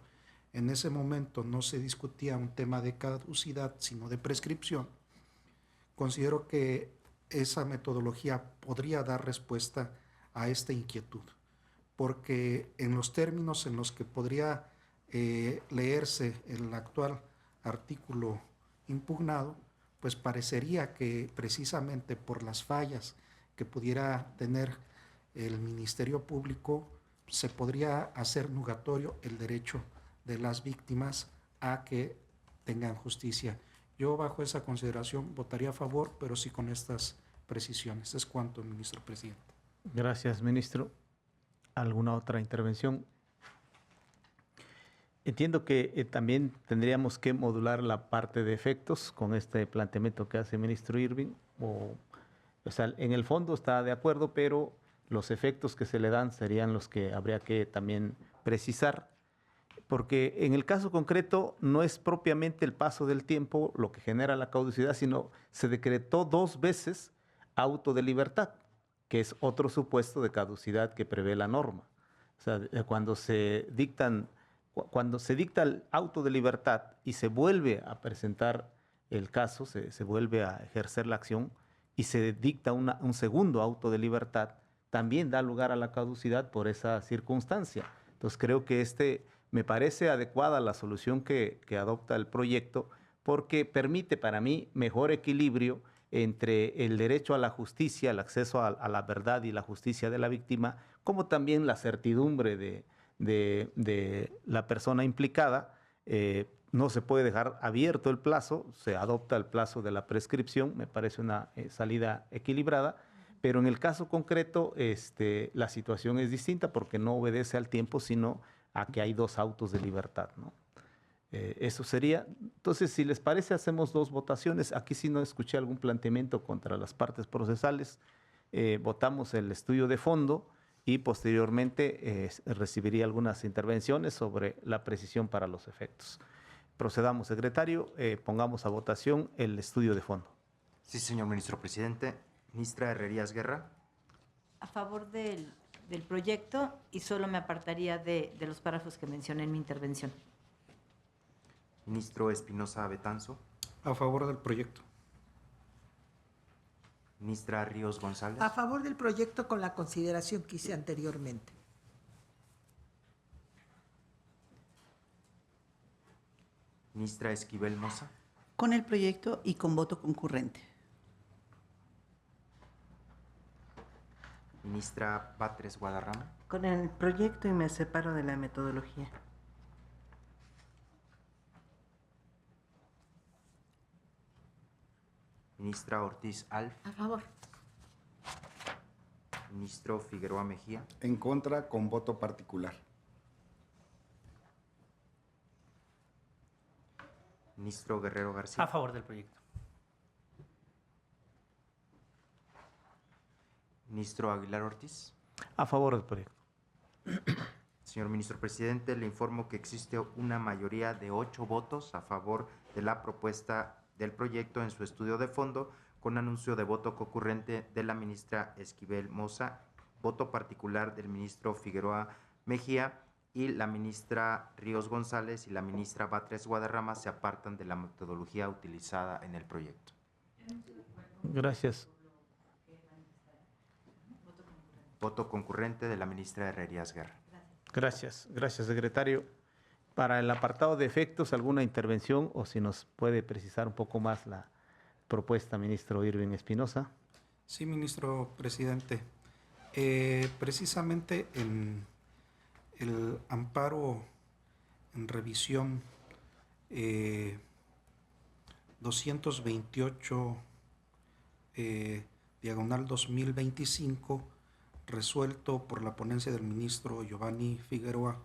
en ese momento no se discutía un tema de caducidad, sino de prescripción, considero que esa metodología podría dar respuesta a esta inquietud, porque en los términos en los que podría leerse el actual artículo impugnado, pues parecería que precisamente por las fallas que pudiera tener el Ministerio Público, se podría hacer nugatorio el derecho de las víctimas a que tengan justicia. Yo, bajo esa consideración, votaría a favor, pero sí con estas precisiones. Es cuanto, ministro presidente. Gracias, ministro. ¿Alguna otra intervención? Entiendo que también tendríamos que modular la parte de efectos con este planteamiento que hace el ministro Irving. O sea, en el fondo está de acuerdo, pero los efectos que se le dan serían los que habría que también precisar, porque en el caso concreto no es propiamente el paso del tiempo lo que genera la caducidad, sino se decretó 2 veces auto de libertad, que es otro supuesto de caducidad que prevé la norma. O sea, cuando se dicta el auto de libertad y se vuelve a presentar el caso, se vuelve a ejercer la acción y se dicta un segundo auto de libertad, también da lugar a la caducidad por esa circunstancia. Entonces creo que me parece adecuada la solución que adopta el proyecto, porque permite para mí mejor equilibrio entre el derecho a la justicia, el acceso a la verdad y la justicia de la víctima, como también la certidumbre de la persona implicada. No se puede dejar abierto el plazo, se adopta el plazo de la prescripción, me parece una salida equilibrada, pero en el caso concreto la situación es distinta porque no obedece al tiempo, sino a que hay 2 autos de libertad, ¿no? Eso sería. Entonces, si les parece, hacemos 2 votaciones. Aquí sí no escuché algún planteamiento contra las partes procesales. Votamos el estudio de fondo y posteriormente recibiría algunas intervenciones sobre la precisión para los efectos. Procedamos, secretario. Pongamos a votación el estudio de fondo. Sí, señor ministro presidente. Ministra Herrerías Guerra. A favor del proyecto, y solo me apartaría de los párrafos que mencioné en mi intervención. Ministro Espinosa Betanzo. A favor del proyecto. Ministra Ríos González. A favor del proyecto con la consideración que hice anteriormente. Ministra Esquivel Moza. Con el proyecto y con voto concurrente. Ministra Batres Guadarrama. Con el proyecto y me separo de la metodología. Ministra Ortiz Alf. A favor. Ministro Figueroa Mejía. En contra, con voto particular. Ministro Guerrero García. A favor del proyecto. Ministro Aguilar Ortiz. A favor del proyecto. Señor Ministro Presidente, le informo que existe una mayoría de 8 votos a favor de la propuesta del proyecto en su estudio de fondo, con anuncio de voto concurrente de la ministra Esquivel Moza, voto particular del ministro Figueroa Mejía, y la ministra Ríos González y la ministra Batres Guadarrama se apartan de la metodología utilizada en el proyecto. Gracias. Voto concurrente de la ministra Herrerías Guerra. Gracias, secretario. Para el apartado de efectos, ¿alguna intervención o si nos puede precisar un poco más la propuesta, ministro Irving Espinosa? Sí, ministro presidente. Precisamente en el amparo en revisión 228 diagonal 2025, resuelto por la ponencia del ministro Giovanni Figueroa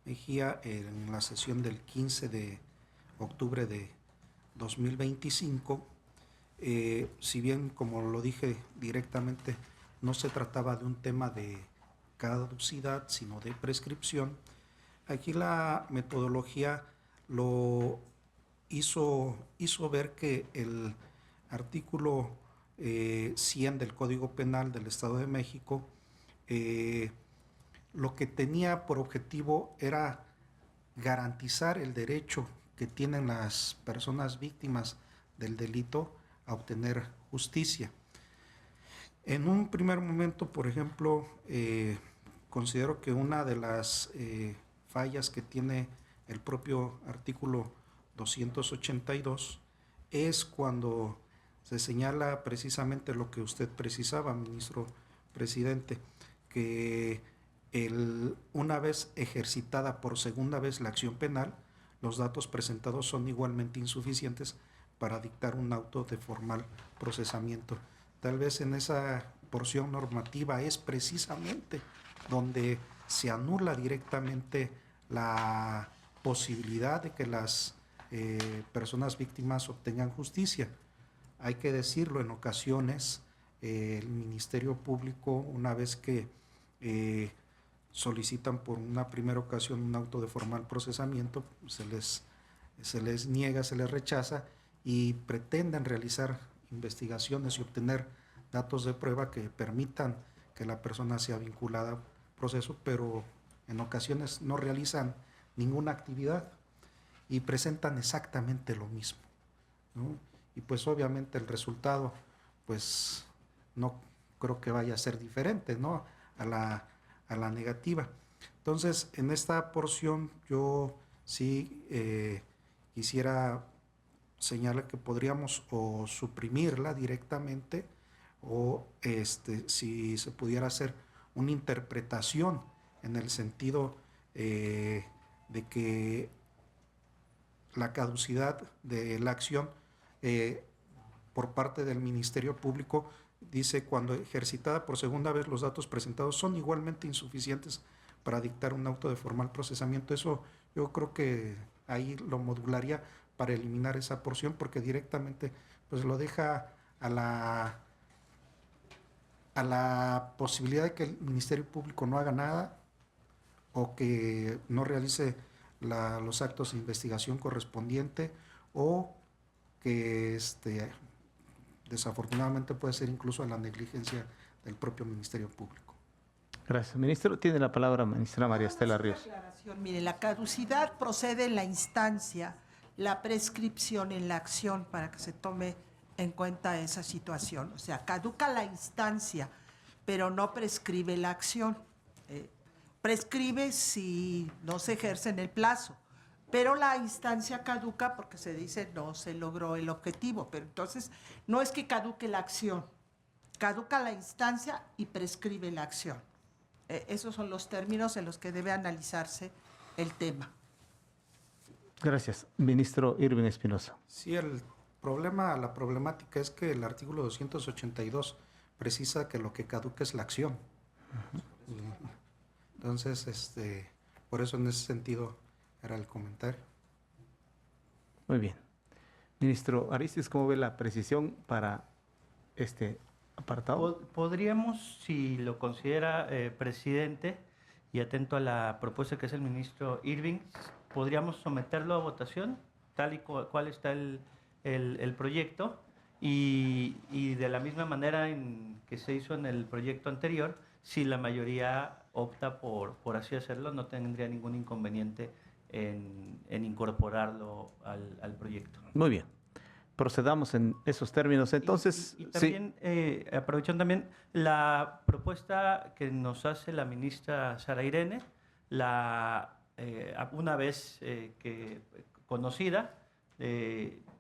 Mejía en la sesión del 15 de octubre de 2025, si bien, como lo dije directamente, no se trataba de un tema de caducidad, sino de prescripción, aquí la metodología lo hizo ver que el artículo 100 del Código Penal del Estado de México lo que tenía por objetivo era garantizar el derecho que tienen las personas víctimas del delito a obtener justicia. En un primer momento, por ejemplo, considero que una de las fallas que tiene el propio artículo 282 es cuando se señala precisamente lo que usted precisaba, ministro presidente, que una vez ejercitada por segunda vez la acción penal, los datos presentados son igualmente insuficientes para dictar un auto de formal procesamiento. Tal vez en esa porción normativa es precisamente donde se anula directamente la posibilidad de que las personas víctimas obtengan justicia. Hay que decirlo, en ocasiones el Ministerio Público, una vez que solicitan por una primera ocasión un auto de formal procesamiento, se les niega, se les rechaza y pretenden realizar investigaciones y obtener datos de prueba que permitan que la persona sea vinculada al proceso, pero en ocasiones no realizan ninguna actividad y presentan exactamente lo mismo, ¿no? Y pues obviamente el resultado pues no creo que vaya a ser diferente, ¿no?, a la negativa. Entonces, en esta porción yo sí quisiera señalar que podríamos o suprimirla directamente o si se pudiera hacer una interpretación en el sentido de que la caducidad de la acción por parte del Ministerio Público dice: cuando ejercitada por segunda vez los datos presentados son igualmente insuficientes para dictar un auto de formal procesamiento. Eso yo creo que ahí lo modularía para eliminar esa porción, porque directamente pues lo deja a la posibilidad de que el Ministerio Público no haga nada o que no realice los actos de investigación correspondiente, o que desafortunadamente puede ser incluso a la negligencia del propio Ministerio Público. Gracias. Ministro, tiene la palabra ministra María Estela Ríos. Mire, la caducidad procede en la instancia, la prescripción en la acción para que se tome en cuenta esa situación. O sea, caduca la instancia, pero no prescribe la acción. Prescribe si no se ejerce en el plazo, pero la instancia caduca porque se dice no se logró el objetivo. Pero entonces no es que caduque la acción, caduca la instancia y prescribe la acción. Esos son los términos en los que debe analizarse el tema. Gracias. Ministro Irving Espinosa. Sí, la problemática es que el artículo 282 precisa que lo que caduca es la acción. Entonces, por eso en ese sentido era el comentario. Muy bien. Ministro Aristis, ¿cómo ve la precisión para este apartado? Podríamos, si lo considera presidente y atento a la propuesta que es el ministro Irving, podríamos someterlo a votación, tal y cual está el proyecto, y de la misma manera en que se hizo en el proyecto anterior, si la mayoría opta por así hacerlo, no tendría ningún inconveniente en incorporarlo al proyecto. Muy bien. Procedamos en esos términos. Entonces, y también, aprovechando también la propuesta que nos hace la ministra Sara Irene, una vez que conocida,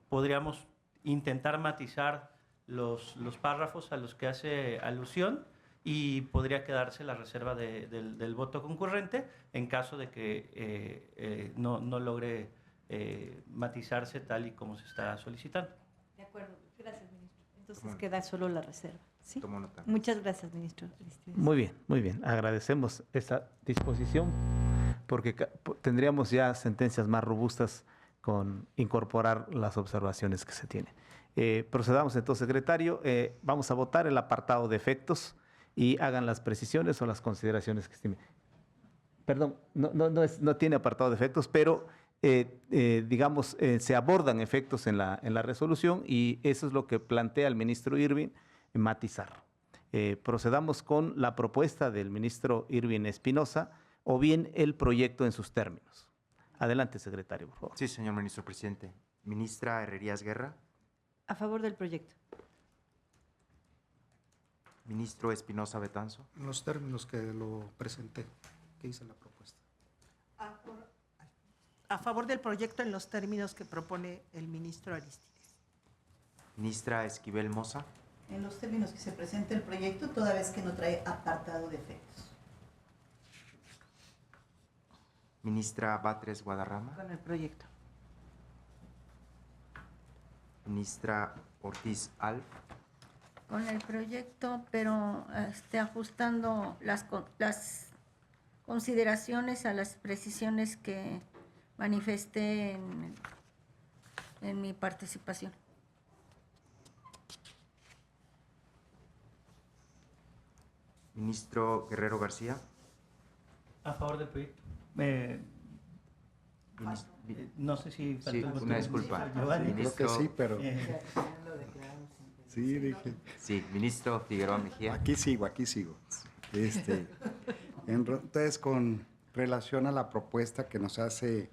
podríamos intentar matizar los párrafos a los que hace alusión y podría quedarse la reserva del voto concurrente en caso de que no logre matizarse tal y como se está solicitando. De acuerdo, gracias, ministro. Entonces queda solo la reserva. ¿Sí? Tomo nota. Muchas gracias, ministro. muy bien, muy bien. Agradecemos esa disposición porque tendríamos ya sentencias más robustas con incorporar las observaciones que se tienen. Procedamos entonces, secretario. Vamos a votar el apartado de efectos y hagan las precisiones o las consideraciones que estimen. Perdón, no tiene apartado de efectos, pero digamos, se abordan efectos en la resolución y eso es lo que plantea el ministro Irving, matizar. Procedamos con la propuesta del ministro Irving Espinosa o bien el proyecto en sus términos. Adelante, secretario, por favor. Sí, señor ministro presidente. Ministra Herrerías Guerra. A favor del proyecto. Ministro Espinosa Betanzo. En los términos que lo presenté, que hice la propuesta. A favor del proyecto en los términos que propone el ministro Arístides. Ministra Esquivel Moza. En los términos que se presenta el proyecto, toda vez que no trae apartado de efectos. Ministra Batres Guadarrama. Con el proyecto. Ministra Ortiz Alf. Con el proyecto, pero ajustando las consideraciones a las precisiones que manifesté en mi participación. Ministro Guerrero García. A favor del proyecto. No sé si... Sí, una disculpa. Creo que sí, pero... Sí, dije. Sí, ministro Figueroa Mejía. Aquí sigo. Entonces, con relación a la propuesta que nos hace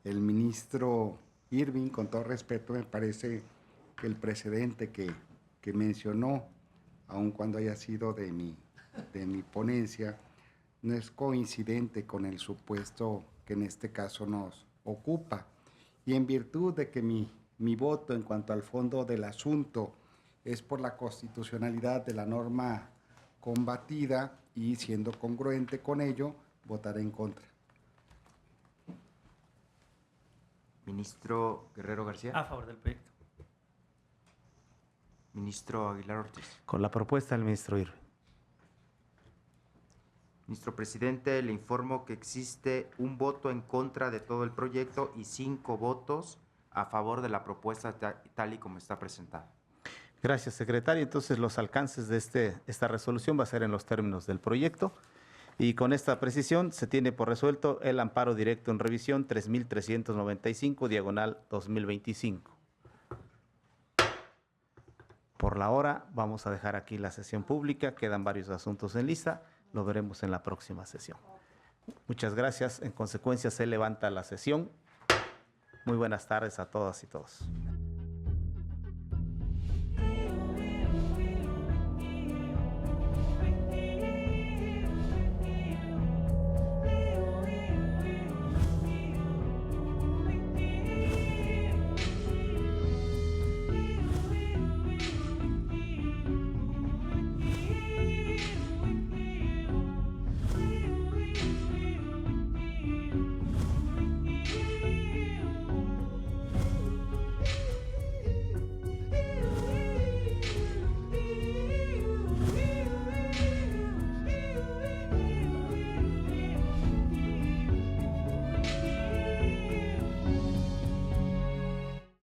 el ministro Irving, con todo respeto, me parece que el precedente que mencionó, aun cuando haya sido de mi ponencia, no es coincidente con el supuesto que en este caso nos ocupa. Y en virtud de que mi voto en cuanto al fondo del asunto es por la constitucionalidad de la norma combatida y siendo congruente con ello, votaré en contra. Ministro Guerrero García. A favor del proyecto. Ministro Aguilar Ortiz. Con la propuesta del ministro Irving. Ministro presidente, le informo que existe un voto en contra de todo el proyecto y 5 votos a favor de la propuesta tal y como está presentada. Gracias, secretario. Entonces, los alcances de esta resolución va a ser en los términos del proyecto. Y con esta precisión se tiene por resuelto el amparo directo en revisión 3395/2025. Por la hora vamos a dejar aquí la sesión pública. Quedan varios asuntos en lista. Lo veremos en la próxima sesión. Muchas gracias. En consecuencia, se levanta la sesión. Muy buenas tardes a todas y todos.